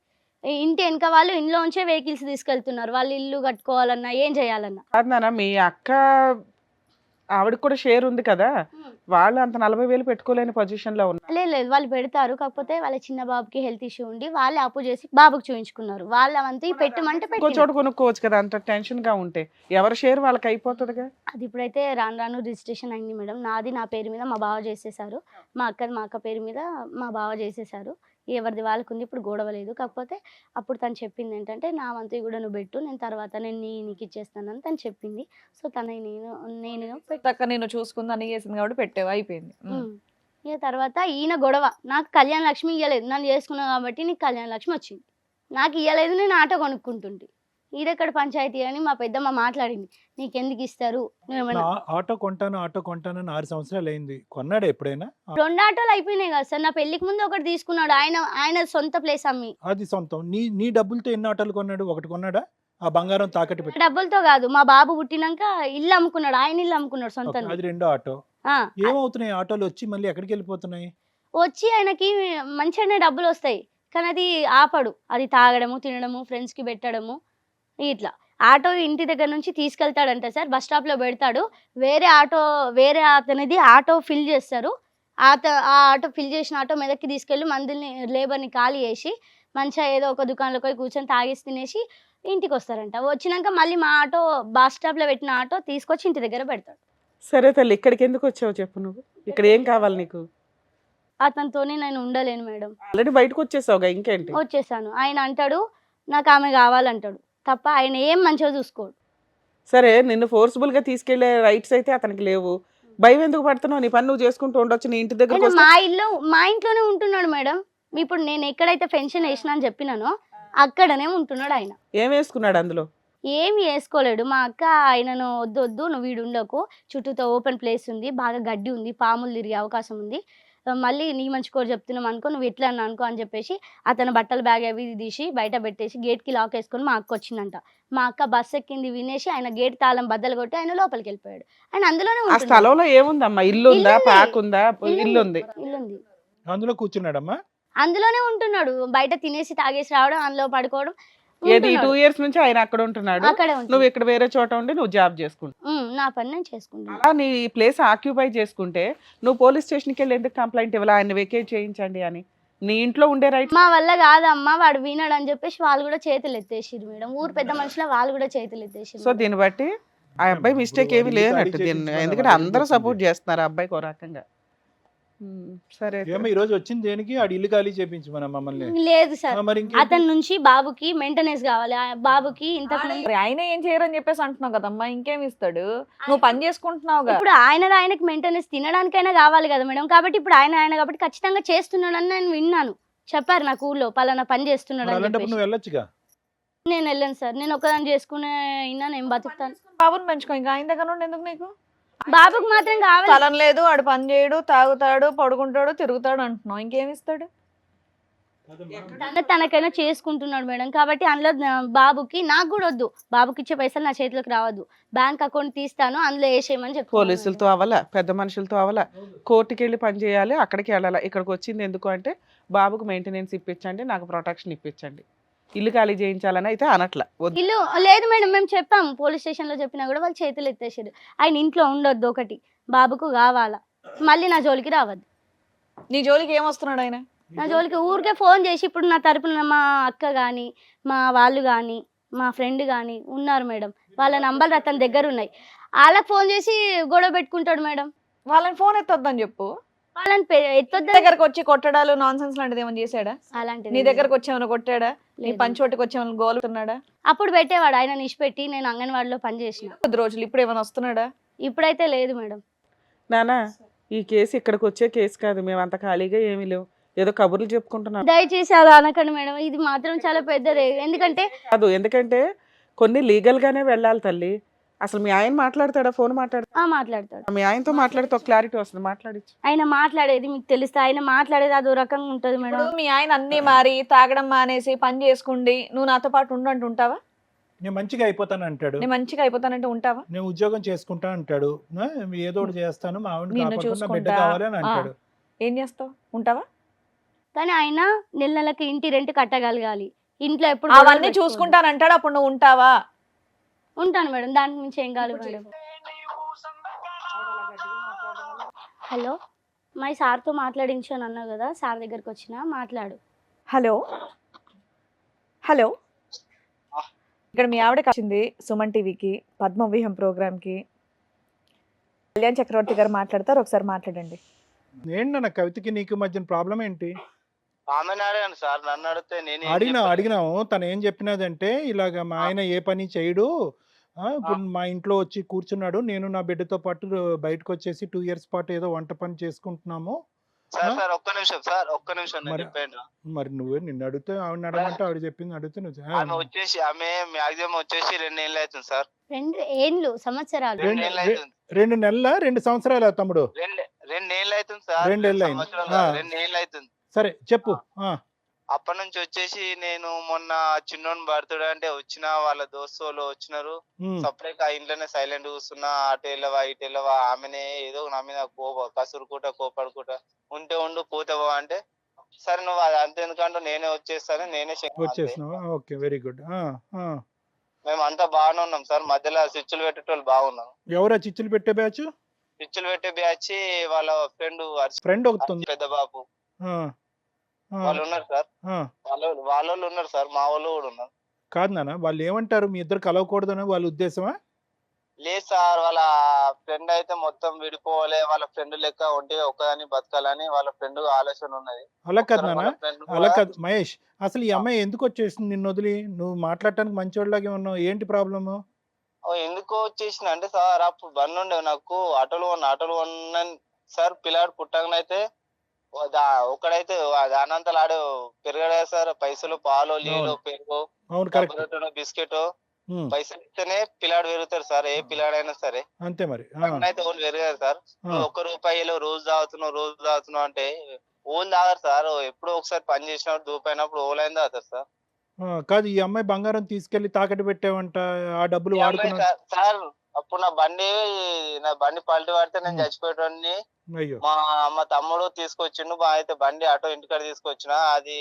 ఈ ఇంటి వెనక వాళ్ళు ఇంట్లోంచే వెహికల్స్ తీసుకెళ్తున్నారు, వాళ్ళు ఇల్లు కట్టుకోవాలన్నా ఏం చేయాలన్నా. కాదు నాన్న, మీ అక్క ఆవిడకి కూడా షేర్ ఉంది కదా, వాళ్ళు అంత 40,000 పెట్టుకోలేని పొజిషన్ లో ఉన్నారు. లేదు, వాళ్ళు పెడతారు. కాకపోతే వాళ్ళ చిన్న బాబుకి హెల్త్ ఇష్యూ ఉండి వాళ్ళే అప్పు చేసి బాబుకి చూయించుకున్నారు. వాళ్ళంతా పెట్టమంటే ఇంకో పెట్టిన. చోట కొనుక్కోవచ్చు కదా అంత టెన్షన్ గా ఉంటే. ఎవరి షేర్ వాళ్ళకి అయిపోతుందిగా. అది ఇప్పుడైతే రాను రాను రిజిస్ట్రేషన్ అయింది మేడం. నాది నా పేరు మీద మా బావ చేసేసారు, మా అక్క పేరు మీద మా బావ చేసేసారు. ఎవరిది వాళ్ళకు ఉంది, ఇప్పుడు గొడవ లేదు. కాకపోతే అప్పుడు తను చెప్పింది ఏంటంటే, నా వంతు కూడా నువ్వు పెట్టు, నేను తర్వాత నీకు ఇచ్చేస్తానని తను చెప్పింది. సో నేను అక్క నేను చూసుకుంది అన్ని చేసింది కాబట్టి పెట్టావు, అయిపోయింది. ఇక తర్వాత ఈయన గొడవ, నాకు కళ్యాణ లక్ష్మి ఇవ్వలేదు, నన్ను చేసుకున్నావు కాబట్టి నీకు కళ్యాణ లక్ష్మి వచ్చింది, నాకు ఇవ్వలేదు, నేను ఆటో కొనుక్కుంటుంటే. ఈడెక్కడ పంచాయతీ అని మా పెద్దమ్మ మాట్లాడింది, నీకెందుకు ఇస్తారు, నువ్వేమన్నా ఆటో కొంటాను 6 సంవత్సరాలు అయింది. కొన్నాడా ఎప్పుడైనా? 2 ఆటోలు అయిపోయినాయి కదా సార్. నా పెళ్లికి ముందు ఒకటి తీసుకున్నాడు, ఆయన సొంత ప్లేస్ అమ్మి. అది సొంతం. నీ డబ్బులతో ఎన్ని ఆటోలు కొన్నాడు? ఒకటి కొన్నాడా? ఆ బంగారం తాకట్టు పెట్టి. డబ్బులతో కాదు, మా బాబు పుట్టినాక ఇల్లు అమ్ముకున్నాడు, ఆయన ఇల్లు అమ్ముకున్నాడు ఓకే, సొంతంగా. అది రెండో ఆటో. ఆ, ఏమవుతున్నాయి ఆటోలు వచ్చి మళ్ళీ ఎక్కడికి వెళ్ళిపోతున్నాయి? వచ్చి ఆయనకి మంచిగానే డబ్బులు వస్తాయి, కానీ అది ఆపడు. అది తాగడము, తినడము, ఫ్రెండ్స్కి పెట్టడము, ఇట్లా. ఆటో ఇంటి దగ్గర నుంచి తీసుకెళ్తాడంట సార్, బస్ స్టాప్లో పెడతాడు. వేరే అతనిది ఆటో ఫిల్ చేస్తారు. ఆ ఆటో ఫిల్ చేసిన ఆటో మెదక్కి తీసుకెళ్ళి మందుల్ని లేబర్ని ఖాళీ చేసి మంచిగా ఏదో ఒక దుకాణంలో పోయి కూర్చొని తాగేసి తినేసి ఇంటికి వస్తారంట. వచ్చినాక మళ్ళీ మా ఆటో బస్ స్టాప్లో పెట్టిన ఆటో తీసుకొచ్చి ఇంటి దగ్గర పెడతాడు. సరే తల్లి, ఇక్కడికి ఎందుకు వచ్చావు చెప్పు నువ్వు? ఇక్కడ ఏం కావాలి నీకు? అతనితోనే నేను ఉండలేను మేడం. ఆల్రెడీ బయటకు వచ్చేసావుగా, ఇంకేంటి? వచ్చేసాను. ఆయన అంటాడు నాకు ఆమె కావాలంటాడు తప్ప ఆయన ఏం మంచిగా చూసుకోడు. సరే, నిన్ను ఫోర్స్ఫుల్ గా తీసుకెళ్లే రైట్స్ అయితే అతనికి లేవు. భయం ఎందుకు పడుతున్నావు? నీ పని నువ్వు చేసుకుంటూ ఉండొచ్చు. నీ ఇంటి దగ్గర ఆయన మా ఇంట్లోనే ఉంటున్నాడు మేడం. ఇప్పుడు నేను ఎక్కడైతే పెన్షన్ వేసినా అని చెప్పినానో అక్కడనే ఉంటున్నాడు ఆయన. ఏం వేసుకున్నాడు అందులో? ఏమి వేసుకోలేడు. మా అక్క ఆయనను వద్దు నువ్వు వీడు ఉండకు, చుట్టూతో ఓపెన్ ప్లేస్ ఉంది, బాగా గడ్డి ఉంది, పాములు తిరిగే అవకాశం ఉంది, మళ్ళీ నీ మంచి కోరు చెప్తున్నాం అనుకో, నువ్వు ఎట్లా అని అనుకో అని చెప్పేసి అతను బట్టల బ్యాగ్ అవి తీసి బయట పెట్టేసి గేట్కి లాక్ వేసుకొని మా అక్క వచ్చిందంట. మా అక్క బస్ ఎక్కింది వినేసి ఆయన గేట్ తాళం బద్దలు కొట్టి ఆయన లోపలికి వెళ్ళిపోయాడు. ఆయన అందులోనే ఆ స్థలంలో ఏముందమ్మా? ఇల్లు ఉందా? ప్యాక్ ఉందా? ఇల్లు ఉంది. ఇల్లుంది, అందులో కూర్చున్నాడమ్మా. అందులోనే ఉంటున్నాడు. బయట తినేసి తాగేసి రావడం, అందులో పడుకోవడం. ఏది 2 years నుంచి ఆయన అక్కడ ఉంటున్నాడు, అక్కడే నువ్వు ఉంటుంది. ఇక్కడ వేరే చోట ఉండి నువ్వు జాబ్ చేసుకుంటావు. నా పని నేను చేసుకుంటాను. అలా నీ ప్లేస్ ఆక్యుపై చేసుకుంటే నువ్వు పోలీస్ స్టేషన్కి వెళ్ళి ఎందుకు కంప్లైంట్ ఇవ్వాలి ఆయన వెకేట్ చేయించండి అని? నీ ఇంట్లో ఉండే రైట్. మా వల్ల కాదమ్మా, వాడు వినాడు అని చెప్పేసి వాళ్ళు కూడా చేతులు ఎత్తేసిరు మేడం. ఊరు పెద్ద మనుషుల వాళ్ళు కూడా చేతులు ఎత్తేసిరు. సో దీన్ని బట్టి ఆ అబ్బాయి మిస్టేక్ ఏమీ లేనట్టు దీన్ని, ఎందుకంటే అందరూ సపోర్ట్ చేస్తున్నారు ఆ అబ్బాయికి ఒక రకంగా. సరే, ఏమో ఈ రోజు వచ్చింది దేనికి? ఆడి ఇల్లు ఖాళీ చేపించి మన మమ్మల్ని. లేదు సార్, మరి ఇంకేంటి? అతని నుంచి బాబుకి మెయింటెనెన్స్ కావాలి. ఆ బాబుకి ఇంతకు ముందు మరి ఆయన ఏం చేయరని చెప్పేసి అంటున్నావు కదమ్మా, ఇంకేం ఇస్తాడు? నువ్వు పని చేసుకుంటున్నావుగా. ఇప్పుడు ఆయనకి మెయింటెనెన్స్ తినడానికైనా కావాలి కదా మేడం. కాబట్టి ఇప్పుడు ఆయన కాబట్టి ఖచ్చితంగా చేస్తున్నాడని నేను విన్నాను. చెప్పారు నాకు ఊళ్ళో పలానా పని చేస్తున్నాడు మరి అని అలాంటప్పుడు చెప్పేసి. నువ్వు వెళ్ళొచ్చుగా. నేను వెళ్ళాను సార్, నేను ఒకదాన్ని చేసుకునే అయినా నేను బతుకుతాను. బాబుని పెంచుకో, ఇంకా ఆయన దగ్గర నుండి ఎందుకు నీకు? బాబుకి మాత్రం కావాలి. స్థలం లేదు, ఆడు పని చేయడు, తాగుతాడు, పడుకుంటాడు, తిరుగుతాడు అంటున్నావు, ఇంకేమి ఇస్తాడు? తనకైనా చేసుకుంటున్నాడు మేడం. కాబట్టి అందులో బాబుకి నాకు కూడా వద్దు, బాబుకి ఇచ్చే పైసలు నా చేతిలోకి రావద్దు. బ్యాంక్ అకౌంట్ తీస్తాను, అందులో వేసేయమని చెప్తాను. పోలీసులతో అవల, పెద్ద మనుషులతో అవల, కోర్టుకి వెళ్ళి పని చేయాలి, అక్కడికి వెళ్ళాలి. ఇక్కడికి వచ్చింది ఎందుకు అంటే బాబుకు మెయింటెనెన్స్ ఇప్పించండి, నాకు ప్రొటెక్షన్ ఇప్పించండి, ఇల్లు ఖాళీ చేయించాలని అయితే అనట్లా. ఇల్లు లేదు మేడం, మేము చెప్పాము పోలీస్ స్టేషన్లో చెప్పినా కూడా వాళ్ళు చేతులు ఎత్తేసారు. ఆయన ఇంట్లో ఉండొద్దు, ఒకటి బాబుకు కావాలా, మళ్ళీ నా జోలికి రావద్దు. నీ జోలికి ఏమొస్తున్నాడు ఆయన? నా జోలికి ఊరికే ఫోన్ చేసి ఇప్పుడు నా తరపున మా అక్క కానీ మా వాళ్ళు కానీ మా ఫ్రెండ్ కానీ ఉన్నారు మేడం, వాళ్ళ నంబర్లు అతని దగ్గర ఉన్నాయి. వాళ్ళకి ఫోన్ చేసి గొడవ పెట్టుకుంటాడు మేడం. వాళ్ళని ఫోన్ ఎత్తొద్దని చెప్పు. వాళ్ళని నీ ఎత్తొద్దు దగ్గరకు వచ్చి కొట్టడాలు నాన్ సెన్స్ లాంటిది ఏమైనా చేశాడా? అలాంటిది నీ దగ్గరకు వచ్చి ఏమైనా కొట్టాడా? నీ లేదు. పంచోటికి వచ్చి ఏమైనా గోలుతున్నాడా? అప్పుడు పెట్టేవాడు ఆయన నిష్పెట్టి, నేను అంగన్వాడిలో పని చేసిన. కొద్ది రోజులు ఇప్పుడు ఏమైనా వస్తున్నాడా? ఇప్పుడైతే లేదు మేడం. నానా ఈ కేసు ఇక్కడికి వచ్చే కేసు కాదు, మేము అంత ఖాళీగా ఏమీ లేవు, ఏదో కబుర్లు చెప్పుకుంటున్నాం దయచేసి అలా అనకండి మేడం, ఇది మాత్రం చాలా పెద్దదే. ఎందుకంటే కాదు, ఎందుకంటే కొన్ని లీగల్ గానే వెళ్ళాలి తల్లి. అసలు మీ ఆయన మాట్లాడతాడా? ఫోన్ మాట్లాడతా? మాట్లాడతాడు. మీ ఆయనతో మాట్లాడితే ఒక క్లారిటీ వస్తుంది, మాట్లాడించు. ఆయన మాట్లాడేది మీకు తెలుస్తా, ఆయన మాట్లాడేది అదో రకంగా ఉంటది మేడం. ఇప్పుడు మీ ఆయన అన్ని మారి తాగడం మానేసి పని చేసుకుండి నువ్వు నాతో పాటు ఉండంటూ ఉంటావా? నేను మంచిగా అయిపోతాను అంటాడు, నేను మంచిగా అయిపోతానంటే ఉంటావా? నేను ఉద్యోగం చేసుకుంటా అంటాడు, ఏదో ఒకటి చేస్తాను, మా ఆవిడని నిన్ను కాపాడుకున్న బిడ్డ చూసుకుంటా. కావాలి అని అంటాడు. ఏం చేస్తావు? ఉంటావా? కానీ ఆయన నెల నెలకి ఇంటి రెంట్ కట్టగలగాలి, ఇంట్లో ఎప్పుడు గొడవలు అవన్నీ పెట్టుకోవద్దు. చూసుకుంటానంటాడు, అప్పుడు నువ్వు ఉంటావా? ఉంటాను మేడం, దానికి మించి ఏం కాదు మేడం. హలో, మా సార్తో మాట్లాడించాను అన్నావు కదా, సార్ దగ్గరికి వచ్చిన మాట్లాడు. హలో హలో, ఇక్కడ మీ ఆవిడకి వచ్చింది సుమన్ టీవీకి పద్మవ్యూహం ప్రోగ్రామ్కి. కళ్యాణ్ చక్రవర్తి గారు మాట్లాడతారు, ఒకసారి మాట్లాడండి. ఏంటన్న కవితకి నీకు మధ్యన ప్రాబ్లం ఏంటి? ఆమెను అడిగాను సార్, నన్ను అడిగితే నేను అడిగినాము, తను ఏం చెప్పినదంటే ఇలాగ మా ఆయన ఏ పని చేయడు, ఇప్పుడు మా ఇంట్లో వచ్చి కూర్చున్నాడు, నేను నా బిడ్డతో పాటు బయటకు వచ్చేసి 2 years పాటు ఏదో వంట పని చేసుకుంటున్నాము. సార్ సార్ ఒక్క నిమిషం సార్, ఒక్క నిమిషం నేను మరి- చెప్పాను. మరి నువ్వే నిన్ను అడిగితే ఆవిడ అడగమంటే ఆవిడ చెప్పింది అడిగితే ఆమె వచ్చేసి మ్యాక్సిమం వచ్చేసి 2 ఏళ్ళు అవుతుంది సార్. 2 సంవత్సరాలు. 2 ఏళ్ళు అవుతుంది. 2 నెలల 2 సంవత్సరాల తమ్ముడు? 2 ఏళ్ళు అవుతుంది సార్. 2 ఏళ్ళు అయింది. 2 ఏళ్ళు అవుతుంది. సరే చెప్పు. అప్పటి నుంచి వచ్చేసి నేను మొన్న చిన్నోని బర్త్డే అంటే వచ్చిన వాళ్ళ దోస్తులు వచ్చినారు, సపరేట్ ఆ ఇంట్లోనే సైలెంట్ కూర్చున్నా, అటు వెళ్ళవా ఇటు వెళ్ళవా, ఆమెనే ఏదో నా మీద కసురుకుంటా కోపడుకుంటా ఉంటే ఉండు పోతావా అంటే, సరే నువ్వు అది అంత ఎందుకంటే నేనే వచ్చేస్తాను, నేనే వచ్చేసినావా? Okay, very good. మేము అంతా బాగానే ఉన్నాం సార్. మధ్యలో స్విచ్లు పెట్టేటోళ్ళు బాగున్నాం. ఎవరా చిచ్చులు పెట్టే బ్యాచ్? స్విచ్లు పెట్టే బ్యాచ్ వాళ్ళ ఫ్రెండ్ ఒకటి ఉంది. పెద్ద బాబు ఆ, ఆ, వాళ్ళు ఉన్నారు సార్. ఆ. వాళ్ళు ఉన్నారు సార్, మా వాళ్ళు కూడా ఉన్నారు. కాదు నాన్న, వాళ్ళు ఏమంటారు, మీ ఇద్దరు కలవకూడదని వాళ్ళ ఉద్దేశమా? లేదు సార్, వాళ్ళ ఫ్రెండ్ అయితే మొత్తం విడిపోవాలి, వాళ్ళ ఫ్రెండ్ లెక్క ఒంటిగా ఒక్కదాన్ని బతకాలని వాళ్ళ ఫ్రెండ్ ఆలోచన ఉన్నది. అలా కాదు నాన్న, వాళ్ళ friend అలా కూడా- కాదు మహేష్, అసలు ఈ అమ్మాయి ఎందుకు వచ్చేసింది నిన్ను వదిలి? నువ్వు మాట్లాడటానికి మంచివాళ్ళలాగే ఉన్నావు, ఏంటి ప్రాబ్లము? ఎందుకో వచ్చేసిన అంటే సార్, అప్పుడు బండి ఉండే నాకు, ఆటోలు కొన్నాను సార్. పిల్లాడు పుట్టకనైతే ఒక్కడైతే దానంతలు ఆడు పెరగడా సార్. పైసలు పాలు నీళ్ళు పెరుగు అవును, కరెక్ట్. బిస్కెట్ పైసలు ఇస్తేనే పిల్లాడు పెరుగుతారు సార్, ఏ పిల్లాడైనా సరే. అంతే మరి. అయితే ఓళ్ళు పెరగారు సార్. ₹1 రోజు తాగుతున్నావు అంటే ఓళ్ళు తాగారు సార్. ఎప్పుడో ఒకసారి పని చేసినప్పుడు దూపైనప్పుడు ఓలైన తాగుతారు సార్. కాదు, ఈ అమ్మాయి బంగారం తీసుకెళ్లి తాకట్టు పెట్టావంట, ఆ డబ్బులు ఈ అమ్మాయి వాడుకున్నా. సార్ అప్పుడు నా బండి పల్టీ పడితే నేను చచ్చిపోయేటోడిని. అయ్యో, మా తమ్ముడు తీసుకొచ్చిండు, అయితే బండి ఆటో ఇంటికాడ తీసుకొచ్చిన, అది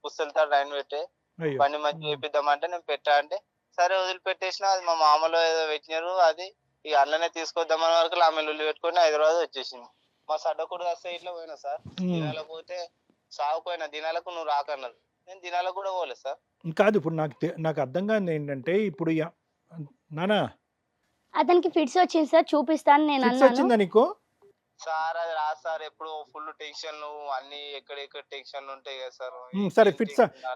పుస్తలతో లైన్ పెట్టి అయ్యో. బండి మంచిగా చేపిద్దామంటే నేను పెట్టా అంటే సరే వదిలిపెట్టేసిన. అది మా మామలో ఏదో పెట్టినారు, అది ఇక అందులోనే తీసుకొద్దామని వరకు ఆమె లొల్లి పెట్టుకుని హైదరాబాద్ వచ్చేసింది. మా సడ్డకూడ వస్తే ఇట్లా పోయినా సార్. దినాలకు పోతే సాగుపోయినా, దినాలకు నువ్వు రాకన్నారు, నేను దినాలకు కూడా పోలేదు సార్. కాదు, ఇప్పుడు నాకు అర్థం కాదు ఏంటంటే, ఇప్పుడు నానా అతనికి ఫిట్స్ వచ్చింది సార్, చూపిస్తాను నేను ఫిక్స్ అన్నాను. వచ్చిందా నీకు? సార్ అది రాదు సార్, ఎప్పుడు ఫుల్ టెన్షన్లు అన్ని ఎక్కడెక్కడ టెన్షన్లు ఉంటాయి కదా సార్. సరే,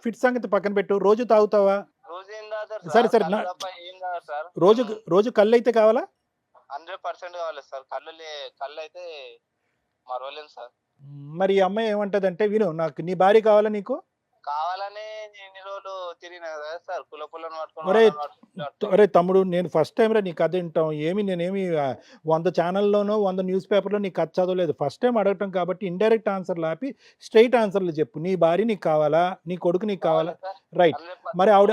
ఫిట్స్ సంగతి పక్కన పెట్టు. రోజు తాగుతావా? రోజు ఏం తాగుతారు సరే, సార్? సరే, కళ్ళు తప్ప ఏం తాగరు సార్. రోజు కళ్ళు అయితే కావాలా? 100% కావాలి సార్. కళ్ళు అయితే మరవలేము సార్. మరి ఈ అమ్మాయి ఏమంటదంటే, విను, నాకు నీ భార్య కావాలా నీకు? కావాలనే ఎన్ని రోజులు తిరిగినా కదా సార్, కులపులను అరే తమ్ముడు, నేను ఫస్ట్ టైం రా నీ కథ వింటాం. నేనేమి 100 ఛానల్లోనో 100 న్యూస్ పేపర్లో నీ కథ చదవలేదు, ఫస్ట్ టైం అడగటం కాబట్టి ఇండైరెక్ట్ ఆన్సర్లు ఆపి స్ట్రైట్ ఆన్సర్లు చెప్పు. నీ భార్య నీకు కావాలా? నీ కొడుకు నీకు కావాలా? రైట్. మరి ఆవిడ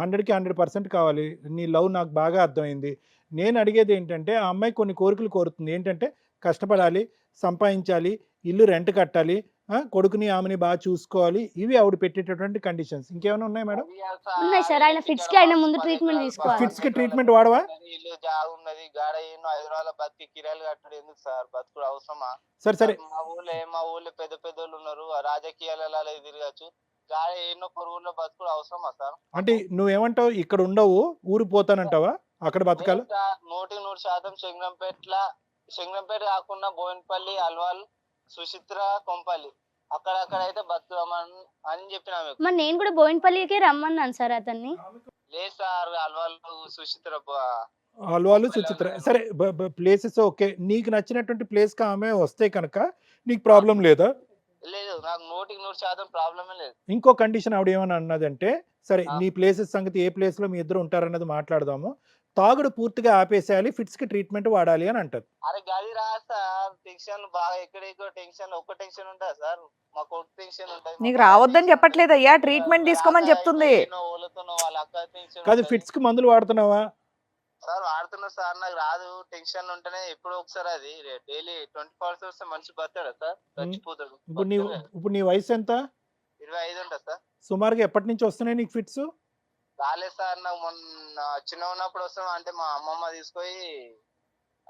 100కి 100% కావాలి. నీ లవ్ నాకు బాగా అర్థమైంది. నేను అడిగేది ఏంటంటే, ఆ అమ్మాయి కొన్ని కోరికలు కోరుతుంది. ఏంటంటే కష్టపడాలి, సంపాదించాలి, ఇల్లు రెంట్ కట్టాలి, కొడుకుని ఆమెని బాగా చూసుకోవాలి. ఇవి ఆవిడ పెట్టేటటువంటి కండిషన్స్. ఇంకేమైనా ఉన్నాయి మేడం? ఉన్నాయి సార్. ఆయన ఫిట్స్ కి ఆయన ముందు ట్రీట్మెంట్ తీసుకోవాలి. ఫిట్స్ కి ట్రీట్మెంట్ వాడవా? ఇల్లు జాగా ఉన్నది గాడ ఏమో హైదరాబాద్ బతికి కిరాయిలు కట్టడం ఎందుకు సార్? బతుకుడు అవసరమా? సరే మా ఊళ్ళో పెద్ద పెద్దోళ్ళు ఉన్నారు, ఆ రాజకీయాలలో తిరగచ్చు. గాడ ఎన్నో పొరుగుల్లో బతుకుడు అవసరమా సార్? అంటే నువ్వేమంటావు, ఇక్కడ ఉండవు ఊరు పోతానంటావా? అక్కడ బతకాలి. 100% శంకరంపేట కాకుండా బోయినపల్లి, అల్వాల్, సుచిత్ర, కొంపల్లి అక్కడక్కడ అయితే బతుకుదామని అని చెప్పినా మీకు. మరి నేను కూడా బోయినపల్లికే రమ్మన్నాను సార్ అతన్ని. లేదు సార్, అల్వాల్ సుచిత్ర అల్వాలు, సుచిత్ర, సరే ప్లేసెస్ ఓకే. నీకు నచ్చినటువంటి ప్లేస్కి ఆమె వస్తే కనుక నీకు ప్రాబ్లం లేదా? లేదు, నాకు 100% ప్రాబ్లమే లేదు. ఇంకో కండిషన్ ఆవిడ ఏమని అన్నదంటే, సరే ఆ. నీ ప్లేసెస్ సంగతి, ఏ ప్లేస్లో మీ ఇద్దరు ఉంటారన్నది మాట్లాడదాము, తాగుడు పూర్తిగా ఆపేసేయాలి, ఫిట్స్కి ట్రీట్మెంట్ వాడాలి అని అంటది. అరే గది రా సార్, టెన్షన్ బాగా ఎక్కడెక్కడ టెన్షన్, ఒక్క టెన్షన్ ఉంటుంది సార్. మా కొడుకు టెన్షన్ ఉంటుంది. నీకు రావద్దని చెప్పట్లేదు అయ్యా, ట్రీట్మెంట్ తీసుకోమని చెప్తుంది. వాళ్ళ అక్క టెన్షన్ కాదు, ఉంటుంది. ఫిట్స్కి మందులు వాడుతున్నావా? సార్ వాడుతున్నా సార్, నాకు రాదు. టెన్షన్ ఉంటేనే ఎప్పుడో ఒకసారి అది డైలీ 24 hours వస్తే మనిషి బతాడా సార్? చచ్చిపోతాడు. ఇప్పుడు నీ వయసు ఎంత? 25 ఉంటుంది సార్. సుమారుగా ఎప్పటి నుంచి వస్తున్నాయి నీకు ఫిట్స్? రాలేదు సార్, నాకు మొన్న చిన్న ఉన్నప్పుడు వస్తాం అంటే మా అమ్మమ్మ తీసుకొని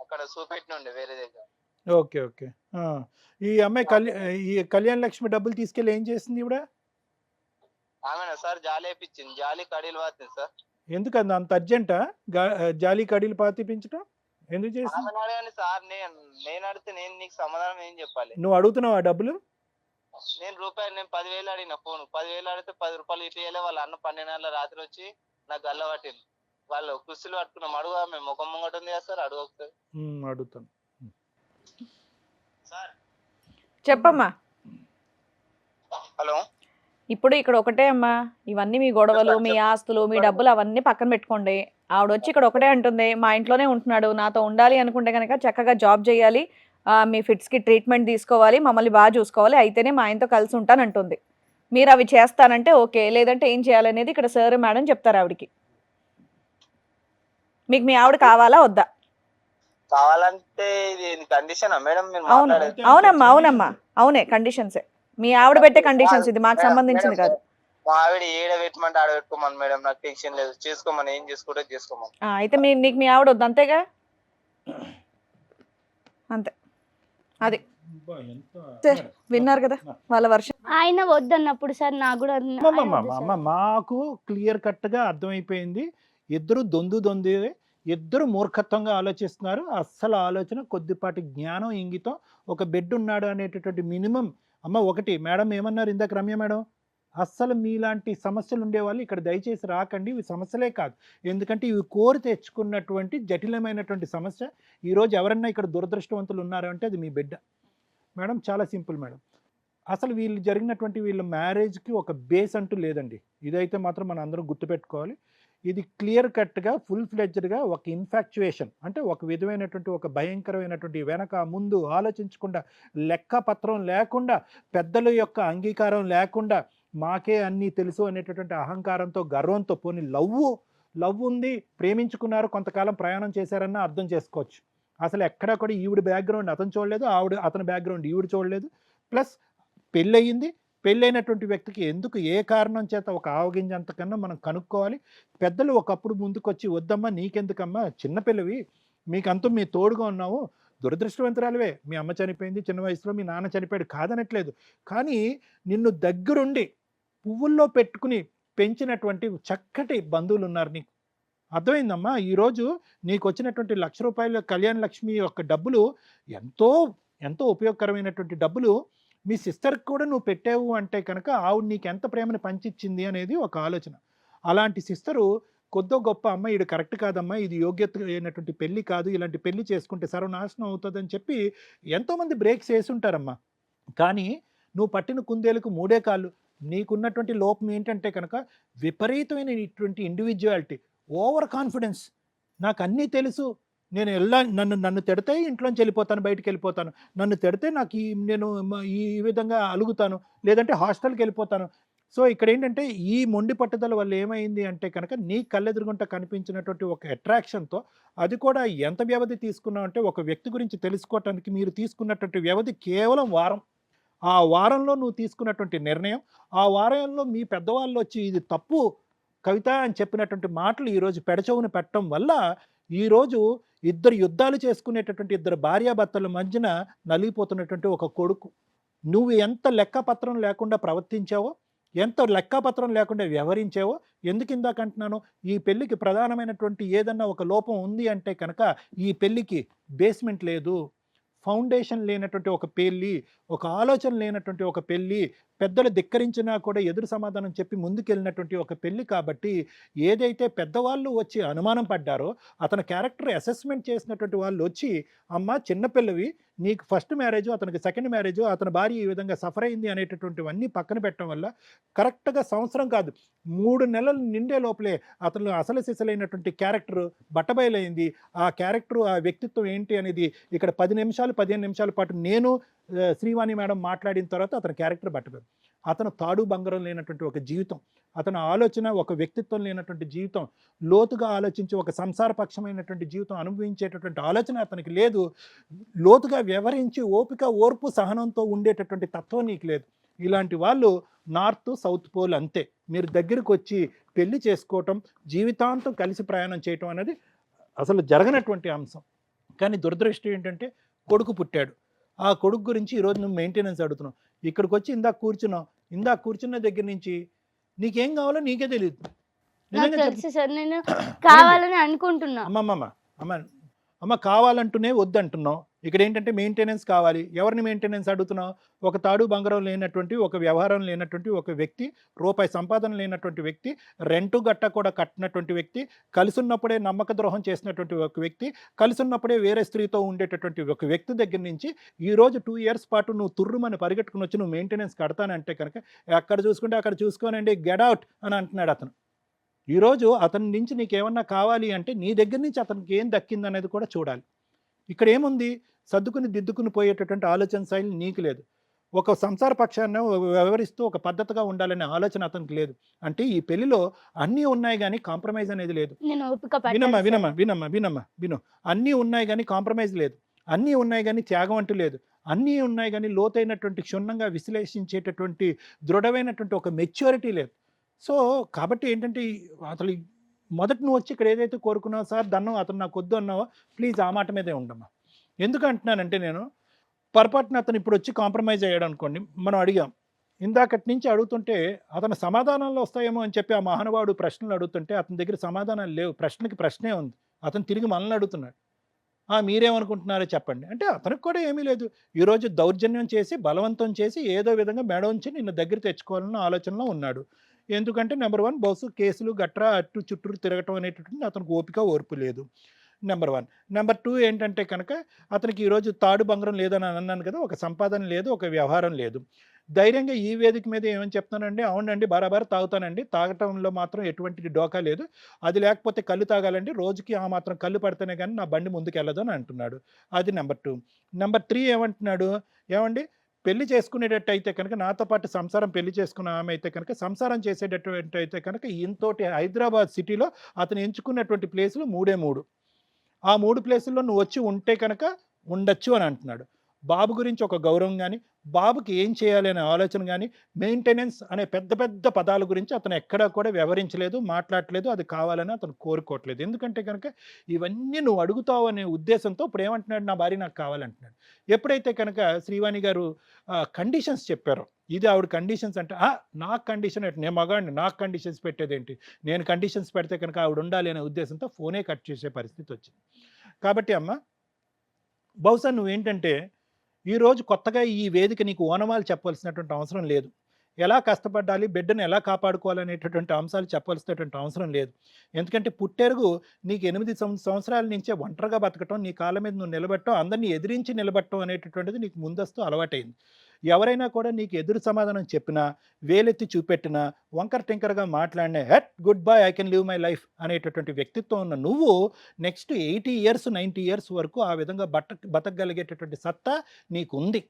అక్కడ చూపెట్టినుండే వేరే దగ్గర. Okay okay. ఈ అమ్మాయి ఈ కళ్యాణ్ లక్ష్మి డబ్బులు తీసుకెళ్ళి ఏం చేసింది ఇవిడ? ఆమెనా సార్ జాలి వేయించింది, జాలి కడీలు పాతింది సార్. ఎందుకు అంత అర్జెంటా జాలి కడీలు పాతిపించడం? ఎందుకు చేసింది? ఆమెను అడగండి సార్, నేను అడిగితే నేను నీకు సమాధానం ఏం చెప్పాలి? నువ్వు అడుగుతున్నావు ఆ డబ్బులు? నేను 10,000 అడిగిన ఫోన్. 10,000 అడిగితే 10 రూపాయలు ఇటు వేయలే. వాళ్ళ అన్న 12 గంటల రాత్రి వచ్చి నాకు గల్ల పట్టింది. వాళ్ళు కుర్చీలు పట్టుకున్నాం. అడుగు, మేము ముఖం ముంగట ఉంది కదా సార్, అడుగు ఒకసారి. అడుగుతాను సార్. చెప్పమ్మా. హలో. ఇప్పుడు ఇక్కడ ఒకటే అమ్మా, ఇవన్నీ మీ గొడవలు, మీ ఆస్తులు, మీ డబ్బులు అవన్నీ పక్కన పెట్టుకోండి. ఆవిడ వచ్చి ఇక్కడ ఒకటే అంటుంది, మా ఇంట్లోనే ఉంటున్నాడు, నాతో ఉండాలి అనుకుంటే కనుక చక్కగా జాబ్ చేయాలి, మీ ఫిట్స్కి ట్రీట్మెంట్ తీసుకోవాలి, మమ్మల్ని బాగా చూసుకోవాలి, అయితేనే మా ఆయనతో కలిసి ఉంటానంటుంది. మీరు అవి చేస్తానంటే ఓకే, లేదంటే ఏం చేయాలనేది ఇక్కడ సార్ మేడం చెప్తారు ఆవిడకి. మీకు మీ ఆవిడ కావాలా వద్దా? కావాలంటే ఇది కండిషన్ మేడం? అవును, అవునమ్మా, అవునమ్మా, అవునే కండిషన్సే. మీ ఆవిడ పెట్టే కండిషన్స్, ఇది మాకు సంబంధించింది కాదు. మా ఆవిడ ఏడ పెట్టమంటే ఆడ పెట్టుకోమని మేడం, నాకు టెన్షన్ లేదు. చేసుకోమని, ఏం చేసుకుంటే చేసుకోమని. అయితే నీకు మీ ఆవిడ వద్దు అంతేగా? అంతే, అది విన్నారు కదా వాళ్ళ వర్షం. ఆయన వద్దన్నప్పుడు సార్ నాకు కూడా మాకు క్లియర్ కట్గా అర్థమైపోయింది. ఇద్దరు దొందు ఇద్దరు మూర్ఖత్వంగా ఆలోచిస్తున్నారు. అస్సలు ఆలోచన కొద్దిపాటి జ్ఞానం, ఇంగితం, ఒక బెడ్ ఉన్నాడు అనేటటువంటి మినిమం. అమ్మ ఒకటి, మేడం ఏమన్నారు ఇందాక, రమ్య మేడం, అస్సలు మీలాంటి సమస్యలు ఉండేవాళ్ళు ఇక్కడ దయచేసి రాకండి. ఇవి సమస్యలే కాదు, ఎందుకంటే ఇవి కోరి తెచ్చుకున్నటువంటి జటిలమైనటువంటి సమస్య. ఈరోజు ఎవరన్నా ఇక్కడ దురదృష్టవంతులు ఉన్నారు అంటే అది మీ బిడ్డ మేడం. చాలా సింపుల్ మేడం. అసలు వీళ్ళు జరిగినటువంటి వీళ్ళ మ్యారేజ్కి ఒక బేస్ అంటూ లేదండి. ఇదైతే మాత్రం మనం అందరం గుర్తుపెట్టుకోవాలి. ఇది క్లియర్ కట్గా ఫుల్ ఫ్లెడ్జ్డ్గా ఒక ఇన్ఫాక్చుయేషన్, అంటే ఒక విధమైనటువంటి ఒక భయంకరమైనటువంటి వెనక ముందు ఆలోచించకుండా, లెక్కపత్రం లేకుండా, పెద్దల యొక్క అంగీకారం లేకుండా, మాకే అన్నీ తెలుసు అనేటటువంటి అహంకారంతో, గర్వంతో, పోనీ లవ్ ఉంది, ప్రేమించుకున్నారు, కొంతకాలం ప్రయాణం చేశారన్న అర్థం చేసుకోవచ్చు. అసలు ఎక్కడా కూడా ఈవిడ బ్యాక్గ్రౌండ్ అతను చూడలేదు, అతని బ్యాక్గ్రౌండ్ ఈవిడ చూడలేదు. ప్లస్ పెళ్ళయింది, పెళ్ళైనటువంటి వ్యక్తికి ఎందుకు, ఏ కారణం చేత, ఒక ఆవగింజంతకన్నా మనం కనుక్కోవాలి. పెద్దలు ఒకప్పుడు ముందుకొచ్చి, వద్దమ్మా నీకెందుకమ్మా, చిన్నపిల్లవి, మీకంతా మీ తోడుగా ఉన్నావు, దురదృష్టవంతురాలివే, మీ అమ్మ చనిపోయింది చిన్న వయసులో, మీ నాన్న చనిపోయాడు కాదనట్లేదు, కానీ నిన్ను దగ్గరుండి పువ్వుల్లో పెట్టుకుని పెంచినటువంటి చక్కటి బంధువులు ఉన్నారు నీకు. అర్థమైందమ్మా? ఈరోజు నీకు వచ్చినటువంటి ₹1,00,000 కళ్యాణ లక్ష్మి యొక్క డబ్బులు ఎంతో ఉపయోగకరమైనటువంటి డబ్బులు మీ సిస్టర్కి కూడా నువ్వు పెట్టావు అంటే కనుక ఆవిడ నీకు ఎంత ప్రేమను పంచిచ్చింది అనేది ఒక ఆలోచన. అలాంటి సిస్టరు కొద్దో గొప్ప, అమ్మ ఇది కరెక్ట్ కాదమ్మా, ఇది యోగ్యత అయినటువంటి పెళ్ళి కాదు, ఇలాంటి పెళ్లి చేసుకుంటే సర్వనాశనం అవుతుందని చెప్పి ఎంతోమంది బ్రేక్స్ వేసుంటారమ్మా. కానీ నువ్వు పట్టిన కుందేలకు 3 కాళ్ళు. నీకున్నటువంటి లోపం ఏంటంటే కనుక విపరీతమైనటువంటి ఇండివిజువాలిటీ, ఓవర్ కాన్ఫిడెన్స్. నాకు అన్నీ తెలుసు, నేను నన్ను తిడితే ఇంట్లోంచి వెళ్ళిపోతాను, బయటికి వెళ్ళిపోతాను, నన్ను తిడితే నాకు నేను ఈ విధంగా అలుగుతాను, లేదంటే హాస్టల్కి వెళ్ళిపోతాను. సో ఇక్కడ ఏంటంటే ఈ మొండి పట్టుదల వల్ల ఏమైంది అంటే కనుక నీ కళ్ళెదురుగుంట కనిపించినటువంటి ఒక అట్రాక్షన్తో, అది కూడా ఎంత వ్యవధి తీసుకున్నావు అంటే ఒక వ్యక్తి గురించి తెలుసుకోవటానికి మీరు తీసుకున్నటువంటి వ్యవధి కేవలం వారం. ఆ వారంలో నువ్వు తీసుకున్నటువంటి నిర్ణయం, ఆ వారంలో మీ పెద్దవాళ్ళు వచ్చి ఇది తప్పు కవిత అని చెప్పినటువంటి మాటలు ఈరోజు పెడచెవున పెట్టడం వల్ల ఈరోజు ఇద్దరు యుద్ధాలు చేసుకునేటటువంటి ఇద్దరు భార్యాభర్తల మధ్యన నలిగిపోతున్నటువంటి ఒక కొడుకు. నువ్వు ఎంత లెక్కపత్రం లేకుండా ప్రవర్తించావో, ఎంత లెక్కపత్రం లేకుండా వ్యవహరించావో, ఎందుకు ఇందాక అంటున్నాను, ఈ పెళ్ళికి ప్రధానమైనటువంటి ఏదన్నా ఒక లోపం ఉంది అంటే కనుక ఈ పెళ్ళికి బేస్మెంట్ లేదు, ఫౌండేషన్ లేనటువంటి ఒక పెళ్ళి, ఒక ఆలోచన లేనటువంటి ఒక పెళ్ళి, పెద్దలు ధిక్కరించినా కూడా ఎదురు సమాధానం చెప్పి ముందుకెళ్ళినటువంటి ఒక పెళ్ళి. కాబట్టి ఏదైతే పెద్దవాళ్ళు వచ్చి అనుమానం పడ్డారో, అతని క్యారెక్టర్ అసెస్మెంట్ చేసినటువంటి వాళ్ళు వచ్చి, అమ్మ చిన్నపిల్లవి, నీకు ఫస్ట్ మ్యారేజ్, అతనికి సెకండ్ మ్యారేజ్, అతని భార్య ఈ విధంగా సఫర్ అయింది అనేటటువంటివన్నీ పక్కన పెట్టడం వల్ల కరెక్ట్గా సంవత్సరం కాదు 3 నెలలు నిండే లోపలే అతను అసలు సిసలైనటువంటి క్యారెక్టర్ బట్టబయలైంది. ఆ క్యారెక్టర్, ఆ వ్యక్తిత్వం ఏంటి అనేది ఇక్కడ 10 నిమిషాలు 15 నిమిషాల పాటు నేను శ్రీవాణి మేడం మాట్లాడిన తర్వాత అతని క్యారెక్టర్ బట్టబయలు. అతను తాడు బంగారం లేనటువంటి ఒక జీవితం, అతని ఆలోచన ఒక వ్యక్తిత్వం లేనటువంటి జీవితం, లోతుగా ఆలోచించి ఒక సంసారపక్షమైనటువంటి జీవితం అనుభవించేటటువంటి ఆలోచన అతనికి లేదు. లోతుగా వ్యవహరించి ఓపిక ఓర్పు సహనంతో ఉండేటటువంటి తత్వం నీకు లేదు. ఇలాంటి వాళ్ళు నార్త్ సౌత్ పోల్ అంతే. మీరు దగ్గరికి వచ్చి పెళ్లి చేసుకోవటం, జీవితాంతం కలిసి ప్రయాణం చేయటం అనేది అసలు జరగనటువంటి అంశం. కానీ దురదృష్టం ఏంటంటే కొడుకు పుట్టాడు. ఆ కొడుకు గురించి ఈరోజు నువ్వు మెయింటెనెన్స్ అడుగుతున్నావు. ఇక్కడికి వచ్చి ఇందాక కూర్చున్న దగ్గర నుంచి నీకేం కావాలో నీకే తెలియదు. నాకు తెలుసు సార్, నేను కావాలని అనుకుంటున్నా. అమ్మ కావాలంటూనే వద్దంటున్నావు. ఇక్కడ ఏంటంటే మెయింటెనెన్స్ కావాలి. ఎవరిని మెయింటెనెన్స్ అడుగుతున్నావు? ఒక తాడు బంగారం లేనటువంటి, ఒక వ్యవహారం లేనటువంటి ఒక వ్యక్తి, రూపాయి సంపాదన లేనటువంటి వ్యక్తి, రెంటు గట్ట కూడా కట్టినటువంటి వ్యక్తి, కలిసున్నప్పుడే నమ్మక ద్రోహం చేసినటువంటి ఒక వ్యక్తి, కలిసున్నప్పుడే వేరే స్త్రీతో ఉండేటటువంటి ఒక వ్యక్తి దగ్గర నుంచి ఈరోజు 2 ఇయర్స్ పాటు నువ్వు తుర్రుమని పరిగెట్టుకుని వచ్చి నువ్వు మెయింటెనెన్స్ కడతానంటే కనుక అక్కడ చూసుకుంటే అక్కడ చూసుకోనండి, గెట్ అవుట్ అని అంటున్నాడు అతను. ఈరోజు అతని నుంచి నీకేమన్నా కావాలి అంటే నీ దగ్గర నుంచి అతనికి ఏం దక్కిందనేది కూడా చూడాలి. ఇక్కడ ఏముంది, సర్దుకుని దిద్దుకుని పోయేటటువంటి ఆలోచన శైలి నీకు లేదు. ఒక సంసార పక్షాన్ని వ్యవహరిస్తూ ఒక పద్ధతిగా ఉండాలనే ఆలోచన అతనికి లేదు. అంటే ఈ పెళ్లిలో అన్నీ ఉన్నాయి కానీ కాంప్రమైజ్ అనేది లేదు. విను, అన్నీ ఉన్నాయి కానీ కాంప్రమైజ్ లేదు, అన్నీ ఉన్నాయి కానీ త్యాగం అంటూ లేదు, అన్నీ ఉన్నాయి కానీ లోతైనటువంటి క్షుణ్ణంగా విశ్లేషించేటటువంటి దృఢమైనటువంటి ఒక మెచ్యూరిటీ లేదు. సో కాబట్టి ఏంటంటే అసలు మొదట నువ్వు వచ్చి ఇక్కడ ఏదైతే కోరుకున్నావు, సార్ దన్నం అతను నాకు వద్దు అన్నావో, ప్లీజ్ ఆ మాట మీదే ఉండమ్మా. ఎందుకు అంటున్నానంటే, నేను పొరపాటున అతను ఇప్పుడు వచ్చి కాంప్రమైజ్ అయ్యాడు అనుకోండి, మనం అడిగాం, ఇందాకటి నుంచి అడుగుతుంటే అతను సమాధానాలు వస్తాయేమో అని చెప్పి ఆ మహానుభావుడు ప్రశ్నలు అడుగుతుంటే అతని దగ్గర సమాధానాలు లేవు. ప్రశ్నకి ప్రశ్నే ఉంది. అతను తిరిగి మనల్ని అడుగుతున్నాడు, మీరేమనుకుంటున్నారో చెప్పండి అంటే అతనికి కూడా ఏమీ లేదు. ఈరోజు దౌర్జన్యం చేసి బలవంతం చేసి ఏదో విధంగా మెడ ఉంచి నిన్ను దగ్గర తెచ్చుకోవాలన్న ఆలోచనలో ఉన్నాడు. ఎందుకంటే నెంబర్ 1 బహుశా కేసులు గట్రా అటు చుట్టూరు తిరగటం అనేటటువంటి అతనికి ఓపిక ఓర్పు లేదు, నెంబర్ 1. నెంబర్ 2 ఏంటంటే కనుక అతనికి ఈరోజు తాడు బంగారం లేదని అన్నాను కదా, ఒక సంపాదన లేదు, ఒక వ్యవహారం లేదు. ధైర్యంగా ఈ వేదిక మీద ఏమని చెప్తానండి, అవునండి బరాబర్ తాగుతానండి, తాగటంలో మాత్రం ఎటువంటి డోకా లేదు, అది లేకపోతే కళ్ళు తాగాలండి, రోజుకి ఆ మాత్రం కళ్ళు పడితేనే కానీ నా బండి ముందుకు వెళ్ళదు అని అంటున్నాడు. అది నెంబర్ 2. నెంబర్ 3 ఏమంటున్నాడు, ఏమండి పెళ్లి చేసుకునేటట్టు అయితే కనుక, నాతో పాటు సంసారం పెళ్లి చేసుకున్న ఆమె అయితే కనుక, సంసారం చేసేటటువంటి అయితే కనుక ఇంతోటి హైదరాబాద్ సిటీలో అతను ఎంచుకున్నటువంటి ప్లేసులు 3. ఆ 3 ప్లేసుల్లో నువ్వు వచ్చి ఉంటే కనుక ఉండొచ్చు అని అంటున్నాడు. బాబు గురించి ఒక గౌరవం కానీ, బాబుకి ఏం చేయాలి అనే ఆలోచన కానీ, మెయింటెనెన్స్ అనే పెద్ద పెద్ద పదాల గురించి అతను ఎక్కడా కూడా వివరించలేదు, మాట్లాడలేదు, అది కావాలని అతను కోరుకోవట్లేదు. ఎందుకంటే కనుక ఇవన్నీ నువ్వు అడుగుతావు అనే ఉద్దేశంతో ఇప్పుడు ఏమంటున్నాడు, నా భార్య నాకు కావాలంటున్నాడు. ఎప్పుడైతే కనుక శ్రీవాణి గారు కండిషన్స్ చెప్పారో, ఇది ఆవిడ కండిషన్స్ అంటే, నాకు కండిషన్ ఏంటి, నేను మగాడిని, నాకు కండిషన్స్ పెట్టేదేంటి, నేను కండిషన్స్ పెడితే కనుక ఆవిడ ఉండాలి అనే ఉద్దేశంతో ఫోనే కట్ చేసే పరిస్థితి వచ్చింది. కాబట్టి అమ్మ, బహుశా నువ్వేంటంటే ఈరోజు కొత్తగా ఈ వేదిక నీకు ఓనమాలు చెప్పవలసినటువంటి అవసరం లేదు. ఎలా కష్టపడాలి, బిడ్డను ఎలా కాపాడుకోవాలనేటటువంటి అంశాలు చెప్పవలసినటువంటి అవసరం లేదు. ఎందుకంటే పుట్టెరుగు నీకు 8 సంవత్సరాల నుంచే ఒంటరిగా బతకటం, నీ కాళ్ళ మీద నువ్వు నిలబడటం, అందరినీ ఎదిరించి నిలబడటం అనేటటువంటిది నీకు ముందస్తు అలవాటైంది. ఎవరైనా కూడా నీకు ఎదురు సమాధానం చెప్పినా, వేలెత్తి చూపెట్టినా, వంకర టింకరగా మాట్లాడినా, హెట్ goodbye I can live my life అనేటటువంటి వ్యక్తిత్వం ఉన్న నువ్వు నెక్స్ట్ 80 ఇయర్స్ 90 ఇయర్స్ వరకు ఆ విధంగా బతకగలిగేటటువంటి సత్తా నీకు ఉంది.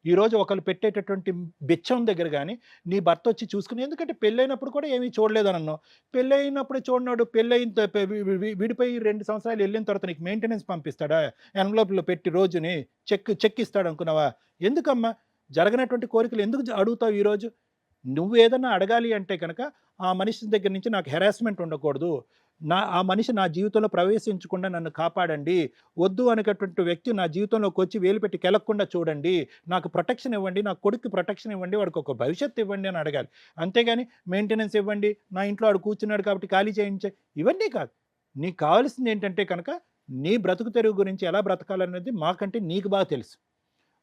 ఈరోజు ఒకళ్ళు పెట్టేటటువంటి బిచ్చం దగ్గర కానీ నీ భర్త వచ్చి చూసుకుని, ఎందుకంటే పెళ్ళైనప్పుడు కూడా ఏమీ చూడలేదని అన్నావు. పెళ్ళైనప్పుడే చూడన్నాడు, విడిపోయి 2 సంవత్సరాలు వెళ్ళిన తర్వాత నీకు మెయింటెనెన్స్ పంపిస్తాడా? ఎన్వలప్లో పెట్టి రోజుని చెక్ ఇస్తాడు అనుకున్నావా? ఎందుకమ్మా జరగనటువంటి కోరికలు ఎందుకు అడుగుతావు ఈరోజు? నువ్వు ఏదన్నా అడగాలి అంటే కనుక ఆ మనిషి దగ్గర నుంచి నాకు హెరాస్మెంట్ ఉండకూడదు, ఆ మనిషి నా జీవితంలో ప్రవేశించకుండా నన్ను కాపాడండి, వద్దు అనేటటువంటి వ్యక్తి నా జీవితంలోకి వచ్చి వేలు పెట్టి కెలక్కుండా చూడండి, నాకు ప్రొటెక్షన్ ఇవ్వండి, నా కొడుకు ప్రొటెక్షన్ ఇవ్వండి, వాడికి ఒక భవిష్యత్తు ఇవ్వండి అని అడగాలి. అంతేగాని మెయింటెనెన్స్ ఇవ్వండి, నా ఇంట్లో వాడు కూర్చున్నాడు కాబట్టి ఖాళీ చేయించే, ఇవన్నీ కాదు. నీకు కావాల్సింది ఏంటంటే కనుక నీ బ్రతుకు తెరువు గురించి ఎలా బ్రతకాలనేది మాకంటే నీకు బాగా తెలుసు.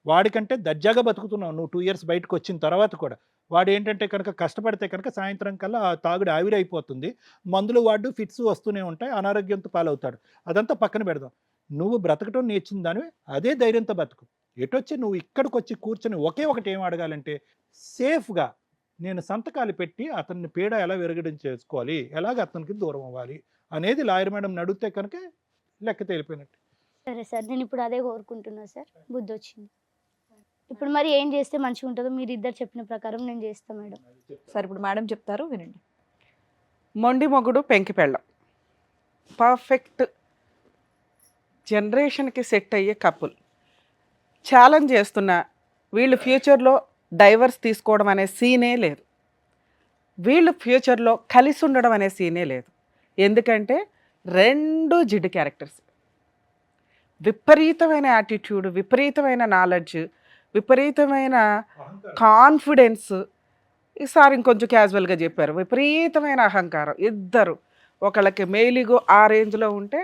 వాడికంటే దర్జాగా బతుకుతున్నావు నువ్వు 2 ఇయర్స్ బయటకు వచ్చిన తర్వాత కూడా. వాడు ఏంటంటే కనుక కష్టపడితే కనుక సాయంత్రం కల్లా ఆ తాగుడు ఆవిరైపోతుంది, మందులు వాడు ఫిట్స్ వస్తూనే ఉంటాయి, అనారోగ్యంతో పాలవుతాడు. అదంతా పక్కన పెడదాం. నువ్వు బ్రతకటం నేర్చిన దానివి అదే ధైర్యంతో బతుకు. ఎటొచ్చి నువ్వు ఇక్కడికి వచ్చి కూర్చొని ఒకే ఒకటి ఏం అడగాలంటే, సేఫ్గా నేను సంతకాలు పెట్టి అతన్ని పీడ ఎలా విరగడం చేసుకోవాలి, ఎలాగ అతనికి దూరం అవ్వాలి అనేది లాయర్ మేడం అడిగితే కనుక లెక్క తేలిపోయినట్టు. సరే సార్, నేను ఇప్పుడు అదే కోరుకుంటున్నా సార్, బుద్ధి వచ్చింది. ఇప్పుడు మరి ఏం చేస్తే మంచిగా ఉంటుందో మీరు ఇద్దరు చెప్పిన ప్రకారం నేను చేస్తాను మేడం. సరే ఇప్పుడు మేడం చెప్తారు, వినండి. మొండి మొగుడు పెంకి పెళ్ళం పర్ఫెక్ట్ జనరేషన్కి సెట్ అయ్యే కపుల్. ఛాలెంజ్ చేస్తున్న వీళ్ళు ఫ్యూచర్లో డైవర్స్ తీసుకోవడం అనే సీనే లేదు, వీళ్ళు ఫ్యూచర్లో కలిసి ఉండడం అనే సీనే లేదు. ఎందుకంటే 2 జిడ్డు క్యారెక్టర్స్, విపరీతమైన యాటిట్యూడ్, విపరీతమైన నాలెడ్జ్, విపరీతమైన కాన్ఫిడెన్స్. ఈసారి ఇంకొంచెం క్యాజువల్గా చెప్పారు, విపరీతమైన అహంకారం. ఇద్దరు, ఒకళ్ళకి మేలిగో ఆ రేంజ్లో ఉంటే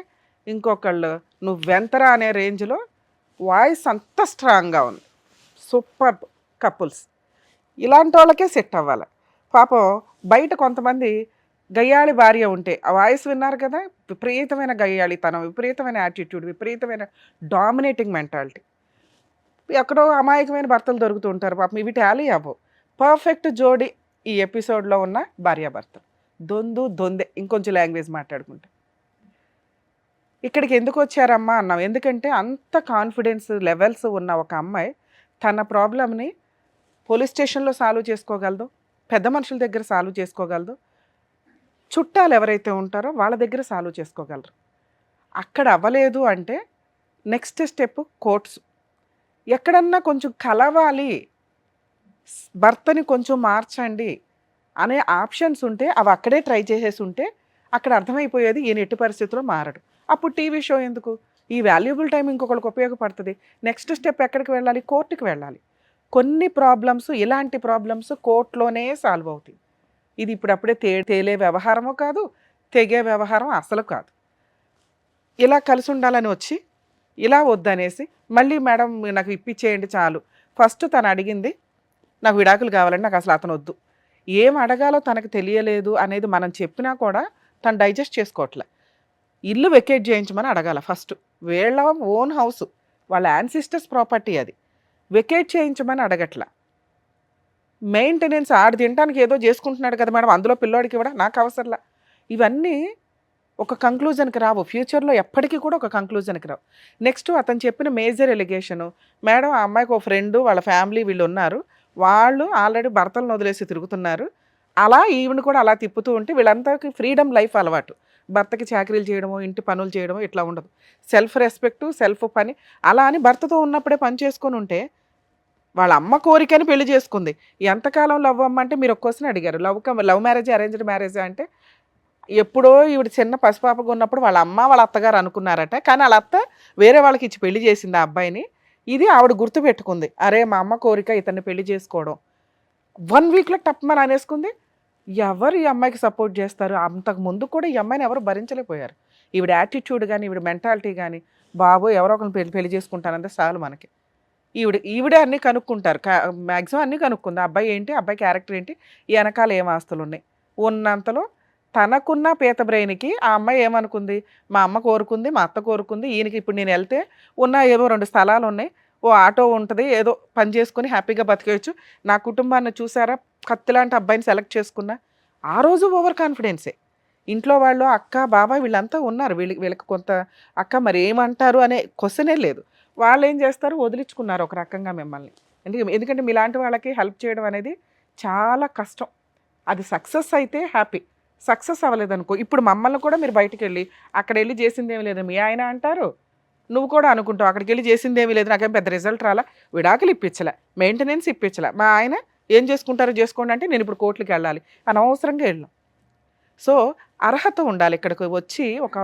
ఇంకొకళ్ళు నువ్వెంతరా అనే రేంజ్లో వాయిస్ అంత స్ట్రాంగ్గా ఉంది. Super couples. ఇలాంటి వాళ్ళకే సెట్ అవ్వాలి. పాపం బయట కొంతమంది గయ్యాళి భార్య ఉంటే, ఆ వాయిస్ విన్నారు కదా, విపరీతమైన గయ్యాళితనం, విపరీతమైన యాటిట్యూడ్, విపరీతమైన డామినేటింగ్ మెంటాలిటీ. ఎక్కడో అమాయకమైన భర్తలు దొరుకుతూ ఉంటారు పాపం, ఇవి టాలీ అవ్వవు. పర్ఫెక్ట్ జోడి ఈ ఎపిసోడ్లో ఉన్న భార్యాభర్తలు. దొందే ఇంకొంచెం లాంగ్వేజ్ మాట్లాడుకుంటే. ఇక్కడికి ఎందుకు వచ్చారమ్మా అన్నాం, ఎందుకంటే అంత కాన్ఫిడెన్స్ లెవెల్స్ ఉన్న ఒక అమ్మాయి తన ప్రాబ్లమ్ని పోలీస్ స్టేషన్లో సాల్వ్ చేసుకోగలదు, పెద్ద మనుషుల దగ్గర సాల్వ్ చేసుకోగలదు, చుట్టాలు ఎవరైతే ఉంటారో వాళ్ళ దగ్గర సాల్వ్ చేసుకోగలరు. అక్కడ అవ్వలేదు అంటే నెక్స్ట్ స్టెప్ కోర్ట్స్. ఎక్కడన్నా కొంచెం కలవాలి, భర్తని కొంచెం మార్చండి అనే ఆప్షన్స్ ఉంటే అవి అక్కడే ట్రై చేసేసి ఉంటే అక్కడ అర్థమైపోయేది ఈయన ఎట్టి పరిస్థితుల్లో మారడు. అప్పుడు టీవీ షో ఎందుకు? ఈ వాల్యుబుల్ టైం ఇంకొకరికి ఉపయోగపడుతుంది. నెక్స్ట్ స్టెప్ ఎక్కడికి వెళ్ళాలి? కోర్టుకి వెళ్ళాలి. కొన్ని ప్రాబ్లమ్స్, ఇలాంటి ప్రాబ్లమ్స్ కోర్టులోనే సాల్వ్ అవుతాయి. ఇది ఇప్పుడప్పుడే తేలే వ్యవహారమో కాదు, తెగే వ్యవహారం అసలు కాదు. ఇలా కలిసి ఉండాలని వచ్చి ఇలా వద్దనేసి మళ్ళీ మేడం నాకు ఇప్పించేయండి చాలు. ఫస్ట్ తను అడిగింది నాకు విడాకులు కావాలండి, నాకు అసలు అతను వద్దు. ఏం అడగాలో తనకు తెలియలేదు అనేది మనం చెప్పినా కూడా తను డైజెస్ట్ చేసుకోవట్లే. ఇల్లు వెకేట్ చేయించమని అడగాల ఫస్ట్. వీళ్ళ ఓన్ హౌస్, వాళ్ళ యాన్సిస్టర్స్ ప్రాపర్టీ, అది వెకేట్ చేయించమని అడగట్లా. మెయింటెనెన్స్ ఆడు తినడానికి ఏదో చేసుకుంటున్నాడు కదా మేడం, అందులో పిల్లోడికి ఇవ్వడా, నాకు అవసరంలా. ఇవన్నీ ఒక కంక్లూజన్కి రావు, ఫ్యూచర్లో ఎప్పటికీ కూడా ఒక కంక్లూజన్కి రావు. నెక్స్ట్ అతను చెప్పిన మేజర్ ఎలిగేషను, మేడం ఆ అమ్మాయికి ఒక ఫ్రెండు వాళ్ళ ఫ్యామిలీ వీళ్ళు ఉన్నారు, వాళ్ళు ఆల్రెడీ భర్తలను వదిలేసి తిరుగుతున్నారు, అలా ఈవిని కూడా అలా తిప్పుతూ ఉంటే వీళ్ళందరికీ ఫ్రీడమ్ లైఫ్ అలవాటు. భర్తకి చాకరీలు చేయడమో, ఇంటి పనులు చేయడమో ఇట్లా ఉండదు. సెల్ఫ్ రెస్పెక్టు, సెల్ఫ్ పని. అలా అని భర్తతో ఉన్నప్పుడే పని చేసుకొని ఉంటే వాళ్ళ అమ్మ కోరికని పెళ్లి చేసుకుంది. ఎంతకాలం లవ్ అమ్మ అంటే మీరు ఒక క్వశ్చన్ అడిగారు, లవ్ మ్యారేజ్ అరేంజ్డ్ మ్యారేజ్ అంటే ఎప్పుడో ఈవిడ చిన్న పసిపాపగా ఉన్నప్పుడు వాళ్ళ అమ్మ వాళ్ళ అత్తగారు అనుకున్నారట, కానీ వాళ్ళ అత్త వేరే వాళ్ళకి ఇచ్చి పెళ్లి చేసింది ఆ అబ్బాయిని. ఇది ఆవిడ గుర్తుపెట్టుకుంది, అరే మా అమ్మ కోరిక ఇతన్ని పెళ్లి చేసుకోవడం. 1 వీక్లో టప్మని అనేసుకుంది. ఎవరు ఈ అమ్మాయికి సపోర్ట్ చేస్తారు? అంతకు ముందు కూడా ఈ అమ్మాయిని ఎవరు భరించలేకపోయారు. ఈవిడ యాటిట్యూడ్ కానీ, ఈవిడ మెంటాలిటీ కానీ, బాబు ఎవరో ఒకరిని పెళ్లి చేసుకుంటానంటే చాలు మనకి. ఈవిడే అన్నీ కనుక్కుంటారు, మ్యాక్సిమం అన్నీ కనుక్కుంది. అబ్బాయి ఏంటి, అబ్బాయి క్యారెక్టర్ ఏంటి, ఈ వెనకాల ఏం ఆస్తులు ఉన్నాయి. ఉన్నంతలో తనకున్న పీత బ్రెయిన్కి ఆ అమ్మాయి ఏమనుకుంది, మా అమ్మ కోరుకుంది, మా అత్త కోరుకుంది, ఈయనకి ఇప్పుడు నేను వెళ్తే ఉన్న ఏవో 2 స్థలాలు ఉన్నాయి, ఓ ఆటో ఉంటుంది, ఏదో పని చేసుకుని హ్యాపీగా బతికేయచ్చు, నా కుటుంబాన్ని చూసారా కత్తిలాంటి అబ్బాయిని సెలెక్ట్ చేసుకున్నా. ఆ రోజు ఓవర్ కాన్ఫిడెన్సే. ఇంట్లో వాళ్ళు అక్క బాబాయ్ వీళ్ళంతా ఉన్నారు, వీళ్ళకి కొంత అక్క మరి ఏమంటారు అనే క్వశ్చనే లేదు. వాళ్ళు ఏం చేస్తారు, వదిలించుకున్నారు ఒక రకంగా మిమ్మల్ని. ఎందుకంటే మీలాంటి వాళ్ళకి హెల్ప్ చేయడం అనేది చాలా కష్టం. అది సక్సెస్ అయితే హ్యాపీ, సక్సెస్ అవ్వలేదనుకో, ఇప్పుడు మమ్మల్ని కూడా మీరు బయటికి వెళ్ళి అక్కడ వెళ్ళి చేసిందేమీ లేదు మీ ఆయన అంటారు, నువ్వు కూడా అనుకుంటావు అక్కడికి వెళ్ళి చేసిందేమీ లేదు, నాకేం పెద్ద రిజల్ట్ రాలా, విడాకులు ఇప్పించలే, మెయింటెనెన్స్ ఇప్పించలే, మా ఆయన ఏం చేసుకుంటారో చేసుకోండి అంటే నేను ఇప్పుడు కోర్టుకి వెళ్ళాలి, అనవసరంగా వెళ్ళాం. సో అర్హత ఉండాలి. ఇక్కడికి వచ్చి ఒక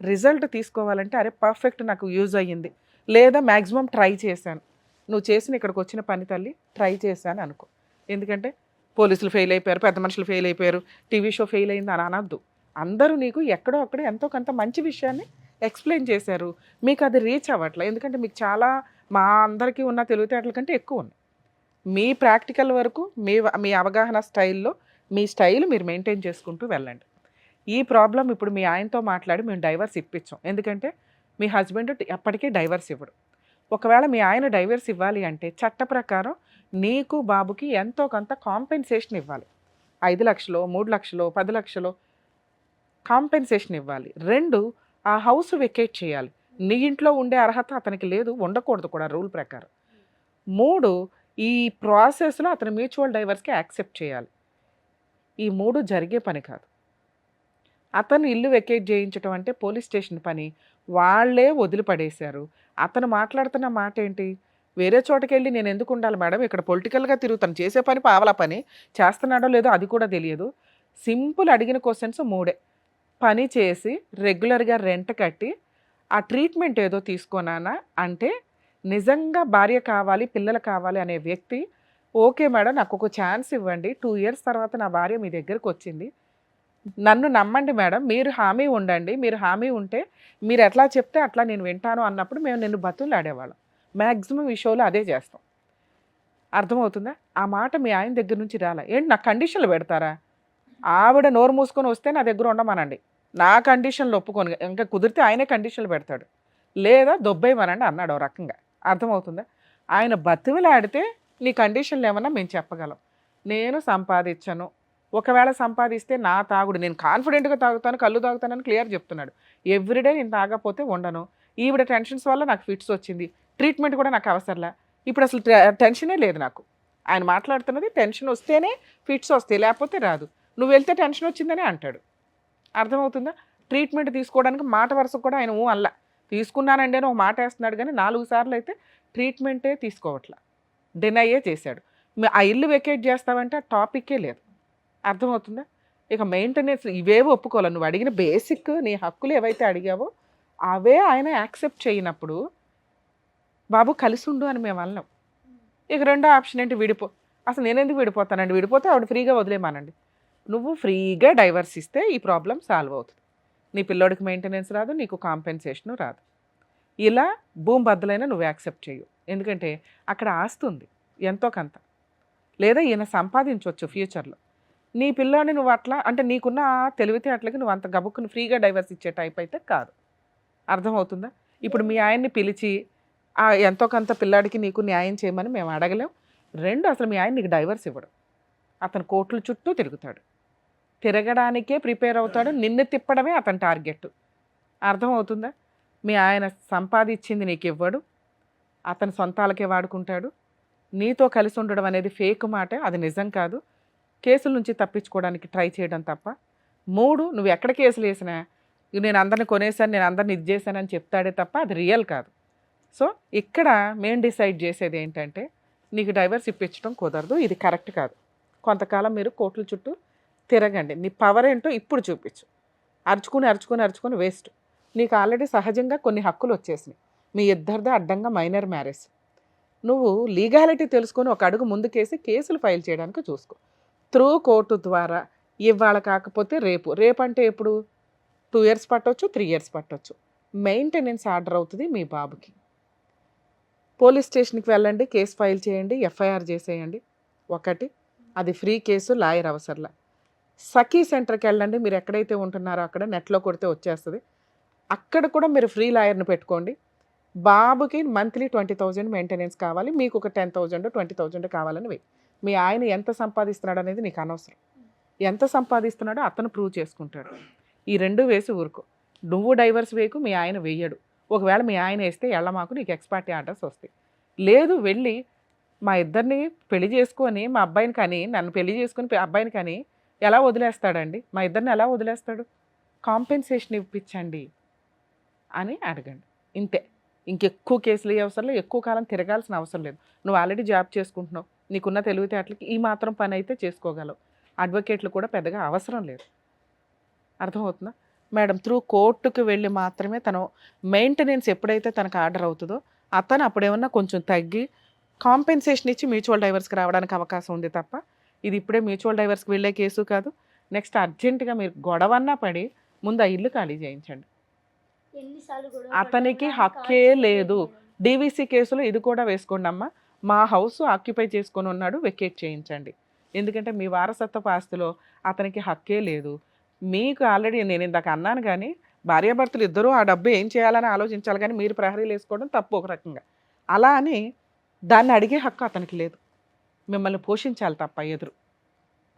రిజల్ట్ తీసుకోవాలంటే అరే పర్ఫెక్ట్ నాకు యూజ్ అయ్యింది, లేదా మ్యాక్సిమం ట్రై చేశాను, నువ్వు చేసిన ఇక్కడికి వచ్చిన పని తల్లి ట్రై చేశాను అనుకో. ఎందుకంటే పోలీసులు ఫెయిల్ అయిపోయారు, పెద్ద మనుషులు ఫెయిల్ అయిపోయారు, టీవీ షో ఫెయిల్ అయింది అని అనద్దు. అందరూ నీకు ఎక్కడో అక్కడ ఎంతో కొంత మంచి విషయాన్ని ఎక్స్ప్లెయిన్ చేశారు, మీకు అది రీచ్ అవ్వట్లే. ఎందుకంటే మీకు చాలా మా అందరికీ ఉన్న తెలివితేటల కంటే ఎక్కువ ఉన్నాయి. మీ ప్రాక్టికల్ వరకు మీ అవగాహన స్టైల్లో మీ స్టైల్ మీరు మెయింటైన్ చేసుకుంటూ వెళ్ళండి. ఈ ప్రాబ్లం ఇప్పుడు మీ ఆయనతో మాట్లాడి మేము డైవర్స్ ఇప్పించాం. ఎందుకంటే మీ హస్బెండ్ ఎప్పటికీ డైవర్స్ ఇవ్వడు. ఒకవేళ మీ ఆయన డైవర్స్ ఇవ్వాలి అంటే చట్ట ప్రకారం నీకు బాబుకి ఎంతో కొంత కాంపెన్సేషన్ ఇవ్వాలి. 5 లక్షలు, 3 లక్షలు, 10 లక్షలు కాంపెన్సేషన్ ఇవ్వాలి. 2, ఆ హౌస్ వెకేట్ చేయాలి. నీ ఇంట్లో ఉండే అర్హత అతనికి లేదు, ఉండకూడదు కూడా రూల్ ప్రకారం. 3, ఈ ప్రాసెస్లో అతను మ్యూచువల్ డైవర్స్కి యాక్సెప్ట్ చేయాలి. ఈ 3 జరిగే పని కాదు. అతను ఇల్లు వెకేట్ చేయించడం అంటే పోలీస్ స్టేషన్ పని, వాళ్ళే వదిలిపడేశారు. అతను మాట్లాడుతున్న మాట ఏంటి, వేరే చోటకి వెళ్ళి నేను ఎందుకు ఉండాలి మేడం, ఇక్కడ పొలిటికల్గా తిరుగుతాను, చేసే పని పావలా పని, చేస్తున్నాడో లేదో అది కూడా తెలియదు. సింపుల్ అడిగిన క్వశ్చన్స్ 3. పని చేసి రెగ్యులర్గా రెంట్ కట్టి ఆ ట్రీట్మెంట్ ఏదో తీసుకోనానా అంటే, నిజంగా భార్య కావాలి పిల్లలు కావాలి అనే వ్యక్తి ఓకే మేడం నాకు ఒక ఛాన్స్ ఇవ్వండి, 2 ఇయర్స్ తర్వాత నా భార్య మీ దగ్గరకు వచ్చింది, నన్ను నమ్మండి మేడం, మీరు హామీ ఉండండి, మీరు హామీ ఉంటే మీరు ఎట్లా చెప్తే అట్లా నేను వింటాను అన్నప్పుడు మేము నిన్ను బతులాడేవాళ్ళం. మ్యాక్సిమం ఈ షోలో అదే చేస్తాం. అర్థమవుతుందా? ఆ మాట మీ ఆయన దగ్గర నుంచి రాలా. ఏంటి నాకు కండిషన్లు పెడతారా, ఆవిడ నోరు మూసుకొని వస్తే నా దగ్గర ఉండమనండి, నా కండిషన్లు ఒప్పుకొని, ఇంకా కుదిరితే ఆయనే కండిషన్లు పెడతాడు, లేదా దొబ్బేయమనండి అన్నాడు ఓ రకంగా. అర్థమవుతుందా? ఆయన బతివిలాడితే నీ కండిషన్లు ఏమన్నా మేము చెప్పగలం. నేను సంపాదించను, ఒకవేళ సంపాదిస్తే నా తాగుడు, నేను కాన్ఫిడెంట్గా తాగుతాను, కళ్ళు తాగుతానని క్లియర్ చెప్తున్నాడు. ఎవ్రీడే నేను తాగకపోతే ఉండను, ఈవిడ టెన్షన్స్ వల్ల నాకు ఫిట్స్ వచ్చింది, ట్రీట్మెంట్ కూడా నాకు అవసరంలా, ఇప్పుడు అసలు టెన్షనే లేదు నాకు. ఆయన మాట్లాడుతున్నది టెన్షన్ వస్తేనే ఫిట్స్ వస్తాయి, లేకపోతే రాదు, నువ్వు వెళ్తే టెన్షన్ వచ్చిందనే అంటాడు. అర్థమవుతుందా? ట్రీట్మెంట్ తీసుకోవడానికి మాట వరుసకు కూడా ఆయన అల్లా తీసుకున్నానండి అని ఒక మాట వేస్తున్నాడు, కానీ 4 సార్లు అయితే ట్రీట్మెంటే తీసుకోవట్లా, డినైయే చేశాడు. ఆ ఇల్లు వెకేట్ చేస్తావంటే ఆ టాపిక్కే లేదు. అర్థమవుతుందా? ఇక మెయింటెనెన్స్ ఇవేవో ఒప్పుకోవాలి, నువ్వు అడిగిన బేసిక్ నీ హక్కులు ఏవైతే అడిగావో అవే ఆయన యాక్సెప్ట్ చేయనప్పుడు బాబు కలిసి ఉండు అని మేము అన్నాం. ఇక రెండో ఆప్షన్ ఏంటి, విడిపో. అసలు నేను ఎందుకు విడిపోతానండి, విడిపోతే ఆవిడ ఫ్రీగా వదిలేమానండి. నువ్వు ఫ్రీగా డైవర్స్ ఇస్తే ఈ ప్రాబ్లం సాల్వ్ అవుతుంది. నీ పిల్లోడికి మెయింటెనెన్స్ రాదు, నీకు కాంపెన్సేషను రాదు. ఇలా భూమి బద్దలైనా నువ్వు యాక్సెప్ట్ చేయు, ఎందుకంటే అక్కడ ఆస్తుంది ఎంతో కొంత, లేదా ఈయన సంపాదించవచ్చు ఫ్యూచర్లో. నీ పిల్లోని నువ్వు అట్లా అంటే నీకున్న తెలివితేటలకి నువ్వు అంత గబుక్కుని ఫ్రీగా డైవర్స్ ఇచ్చే టైప్ అయితే కాదు. అర్థమవుతుందా? ఇప్పుడు మీ ఆయన్ని పిలిచి ఎంతో కొంత పిల్లాడికి నీకు న్యాయం చేయమని మేము అడగలేం. 2, అసలు మీ ఆయన నీకు డైవర్స్ ఇవ్వడు, అతను కోర్టుల చుట్టూ తిరుగుతాడు, తిరగడానికే ప్రిపేర్ అవుతాడు, నిన్ను తిప్పడమే అతని టార్గెట్. అర్థమవుతుందా? మీ ఆయన సంపాదించింది నీకు ఇవ్వడు, అతని సొంతాలకే వాడుకుంటాడు, నీతో కలిసి ఉండడం అనేది ఫేక్ మాట, అది నిజం కాదు, కేసుల నుంచి తప్పించుకోవడానికి ట్రై చేయడం తప్ప. 3, నువ్వు ఎక్కడ కేసులు వేసినా నేను అందరిని కొనేసాను, నేను అందరిని ఇది చేశానని చెప్తాడే తప్ప అది రియల్ కాదు. సో ఇక్కడ మేము డిసైడ్ చేసేది ఏంటంటే, నీకు డైవర్స్ ఇప్పించడం కుదరదు, ఇది కరెక్ట్ కాదు, కొంతకాలం మీరు కోర్టుల చుట్టూ తిరగండి, నీ పవర్ ఏంటో ఇప్పుడు చూపించు. అరుచుకుని వేస్ట్. నీకు ఆల్రెడీ సహజంగా కొన్ని హక్కులు వచ్చేసినాయి, మీ ఇద్దరిదే అడ్డంగా మైనర్ మ్యారేజ్. నువ్వు లీగాలిటీ తెలుసుకొని ఒక అడుగు ముందుకేసి కేసులు ఫైల్ చేయడానికి చూసుకో, త్రూ కోర్టు ద్వారా. ఇవాళ కాకపోతే రేపు అంటే ఎప్పుడు 2 ఇయర్స్ పట్టవచ్చు, 3 ఇయర్స్ పట్టవచ్చు. మెయింటెనెన్స్ ఆర్డర్ అవుతుంది మీ బాబుకి. పోలీస్ స్టేషన్కి వెళ్ళండి, కేసు ఫైల్ చేయండి, ఎఫ్ఐఆర్ చేసేయండి. 1, అది ఫ్రీ కేసు, లాయర్ అవసరంలా. సఖీ సెంటర్కి వెళ్ళండి, మీరు ఎక్కడైతే ఉంటున్నారో అక్కడ నెట్లో కొడితే వచ్చేస్తుంది, అక్కడ కూడా మీరు ఫ్రీ లాయర్ని పెట్టుకోండి. బాబుకి మంత్లీ 20,000 మెయింటెనెన్స్ కావాలి, మీకు ఒక 10,000 20,000 కావాలని వెయ్యి. మీ ఆయన ఎంత సంపాదిస్తున్నాడు అనేది నీకు అనవసరం, ఎంత సంపాదిస్తున్నాడో అతను ప్రూవ్ చేసుకుంటాడు. ఈ 2 వేసి ఊరుకో. నువ్వు డైవర్స్ వేయకు, మీ ఆయన వెయ్యడు. ఒకవేళ మీ ఆయన వేస్తే ఎళ్ళమాకు, నీకు ఎక్స్పార్టీ ఆర్డర్స్ వస్తాయి. లేదు వెళ్ళి మా ఇద్దరిని పెళ్లి చేసుకొని మా అబ్బాయిని కానీ నన్ను పెళ్లి చేసుకుని అబ్బాయిని కానీ ఎలా వదిలేస్తాడండి? మా ఇద్దరిని ఎలా వదిలేస్తాడు? కాంపెన్సేషన్ ఇప్పించండి అని అడగండి. ఇంతే. ఇంకెక్కువ కేసులు ఏ అవసరం లేదు, ఎక్కువ కాలం తిరగాల్సిన అవసరం లేదు. నువ్వు ఆల్రెడీ జాబ్ చేసుకుంటున్నావు, నీకున్న తెలివితేటలకి ఈ మాత్రం పని అయితే చేసుకోగలవు. అడ్వకేట్లు కూడా పెద్దగా అవసరం లేదు. అర్థమవుతుందా మేడం? త్రూ కోర్టుకు వెళ్ళి మాత్రమే తను మెయింటెనెన్స్ ఎప్పుడైతే తనకు ఆర్డర్ అవుతుందో అతను అప్పుడేమన్నా కొంచెం తగ్గి కాంపెన్సేషన్ ఇచ్చి మ్యూచువల్ డైవర్స్కి రావడానికి అవకాశం ఉంది తప్ప ఇది ఇప్పుడే మ్యూచువల్ డైవర్స్కి వెళ్ళే కేసు కాదు. నెక్స్ట్ అర్జెంటుగా మీరు గొడవన్నా పడి ముందు ఆ ఇల్లు ఖాళీ చేయించండి. అతనికి హక్కే లేదు. డీవీసీ కేసులో ఇది కూడా వేసుకోండి అమ్మా, మా హౌస్ ఆక్యుపై చేసుకొని ఉన్నాడు, వెకేట్ చేయించండి. ఎందుకంటే మీ వారసత్వపు ఆస్తిలో అతనికి హక్కే లేదు. మీకు ఆల్రెడీ నేను ఇందాక అన్నాను కానీ భార్యాభర్తలు ఇద్దరూ ఆ డబ్బు ఏం చేయాలని ఆలోచించాలి కానీ మీరు ప్రహరీలు వేసుకోవడం తప్పు ఒక రకంగా. అలా అని దాన్ని అడిగే హక్కు అతనికి లేదు. మిమ్మల్ని పోషించాలి తప్ప ఎదురు.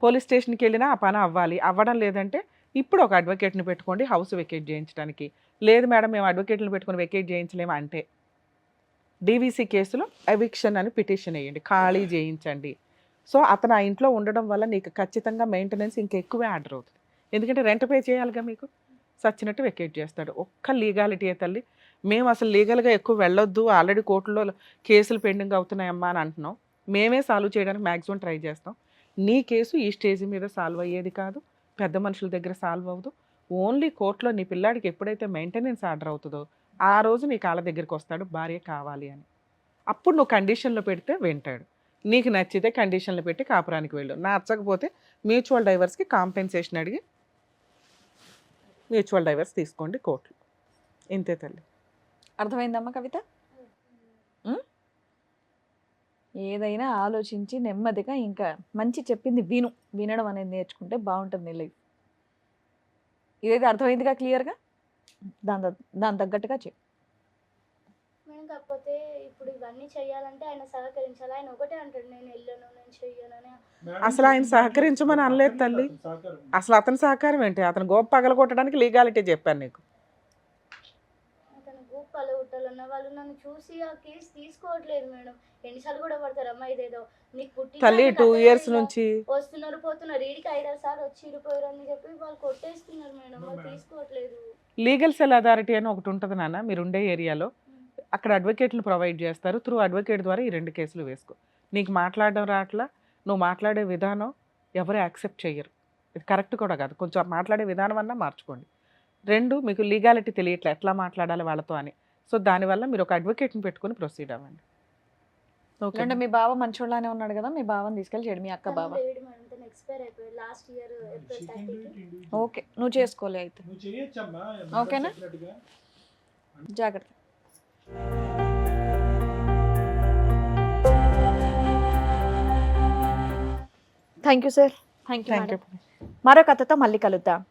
పోలీస్ స్టేషన్కి వెళ్ళినా ఆ పని అవ్వాలి. అవ్వడం లేదంటే ఇప్పుడు ఒక అడ్వకేట్ని పెట్టుకోండి హౌస్ వెకేట్ చేయించడానికి. లేదు మేడం మేము అడ్వకేట్ని పెట్టుకొని వెకేట్ చేయించలేము అంటే డీవీసీ కేసులో ఎవిక్షన్ అని పిటిషన్ వేయండి, ఖాళీ చేయించండి. సో అతను ఆ ఇంట్లో ఉండడం వల్ల నీకు ఖచ్చితంగా మెయింటెనెన్స్ ఇంకెక్కువే ఆర్డర్ అవుతుంది. ఎందుకంటే రెంట్ పే చేయాలిగా, మీకు సచ్చినట్టు వెకేట్ చేస్తాడు. ఒక్క లీగాలిటీయే తల్లి. మేము అసలు లీగల్గా ఎక్కువ వెళ్ళొద్దు, ఆల్రెడీ కోర్టులో కేసులు పెండింగ్ అవుతున్నాయమ్మా అని అంటున్నాం. మేమే సాల్వ్ చేయడానికి మ్యాక్సిమం ట్రై చేస్తాం. నీ కేసు ఈ స్టేజ్ మీద సాల్వ్ అయ్యేది కాదు, పెద్ద మనుషుల దగ్గర సాల్వ్ అవ్వదు. ఓన్లీ కోర్టులో నీ పిల్లాడికి ఎప్పుడైతే మెయింటెనెన్స్ ఆర్డర్ అవుతుందో ఆ రోజు నీ కాళ్ళ దగ్గరికి వస్తాడు భార్య కావాలి అని. అప్పుడు నువ్వు కండిషన్లో పెడితే వింటాడు. నీకు నచ్చితే కండిషన్లు పెట్టి కాపురానికి వెళ్ళు, నచ్చకపోతే మ్యూచువల్ డైవర్స్కి కాంపెన్సేషన్ అడిగి మ్యూచువల్ డైవర్స్ తీసుకోండి కోర్టులో. ఇంతే తల్లి. అర్థమైందమ్మా కవిత? ఏదైనా ఆలోచించి నెమ్మదిగా ఇంకా మంచి చెప్పింది వినడం అనేది నేర్చుకుంటే బాగుంటుంది లైఫ్. ఇదైతే అర్థమైందిగా క్లియర్గా? దాని తగ్గట్టుగా చెప్పు. మేడం కాకపోతే ఇప్పుడు ఇవన్నీ చేయాలంటే ఆయన సహకరించాలి. ఆయన ఒకటే అంటాడు నేను వెళ్ళను, నేను చెయ్యను. అసలు ఆయన సహకరించమని అనలేదు తల్లి. అసలు అతని సహకారం ఏంటి? అతను గోప పగలగొట్టడానికి లీగాలిటీ చెప్పాను నీకు. అతను గోప పగలగొట్టాలన్న వాళ్ళు నన్ను చూసి ఆ కేసు తీసుకోవట్లేదు మేడం. ఎన్నిసార్లు కూడా పడతారమ్మా, ఇదేదో నీకు పుట్టి తల్లి 2 years నుంచి వస్తున్నారు పోతున్నారు, ఈడికి 5-6 సార్లు వచ్చి ఇరిపోయారు అని చెప్పి వాళ్ళు కొట్టేస్తున్నారు మేడం. వాళ్ళు తీసుకోవట్లేదు. లీగల్ సెల్ అథారిటీ అని ఒకటి ఉంటుంది నాన్న మీరు ఉండే ఏరియాలో. అక్కడ అడ్వకేట్లు ప్రొవైడ్ చేస్తారు. త్రూ అడ్వకేట్ ద్వారా ఈ 2 కేసులు వేసుకో. నీకు మాట్లాడడం రాట్లా, నువ్వు మాట్లాడే విధానం ఎవరు యాక్సెప్ట్ చేయరు. ఇది కరెక్ట్ కూడా కాదు. కొంచెం మాట్లాడే విధానం అన్నా మార్చుకోండి. 2 మీకు లీగాలిటీ తెలియట్లే ఎట్లా మాట్లాడాలి వాళ్ళతో అని. సో దానివల్ల మీరు ఒక అడ్వకేట్ని పెట్టుకొని ప్రొసీడ్ అవ్వండి. ఓకే. అంటే మీ బావ మంచోళ్ళనే ఉన్నాడు కదా, మీ బావని తీసుకెళ్ళి చేయడు. మీ అక్క బావ లేడు మేడం, తను ఎక్స్పైర్ అయిపోయాడు లాస్ట్ ఇయర్ ఏప్రిల్ 30కి. ఓకే, నువ్వు చేసుకోలే అయితే. నువ్వు చేయొచ్చమ్మా, ఓకేనా? చెప్పినట్టుగా. జాగ్రత్త. Thank you sir. Thank you. Thank you. మరో కథతో మళ్ళీ కలుద్దాం.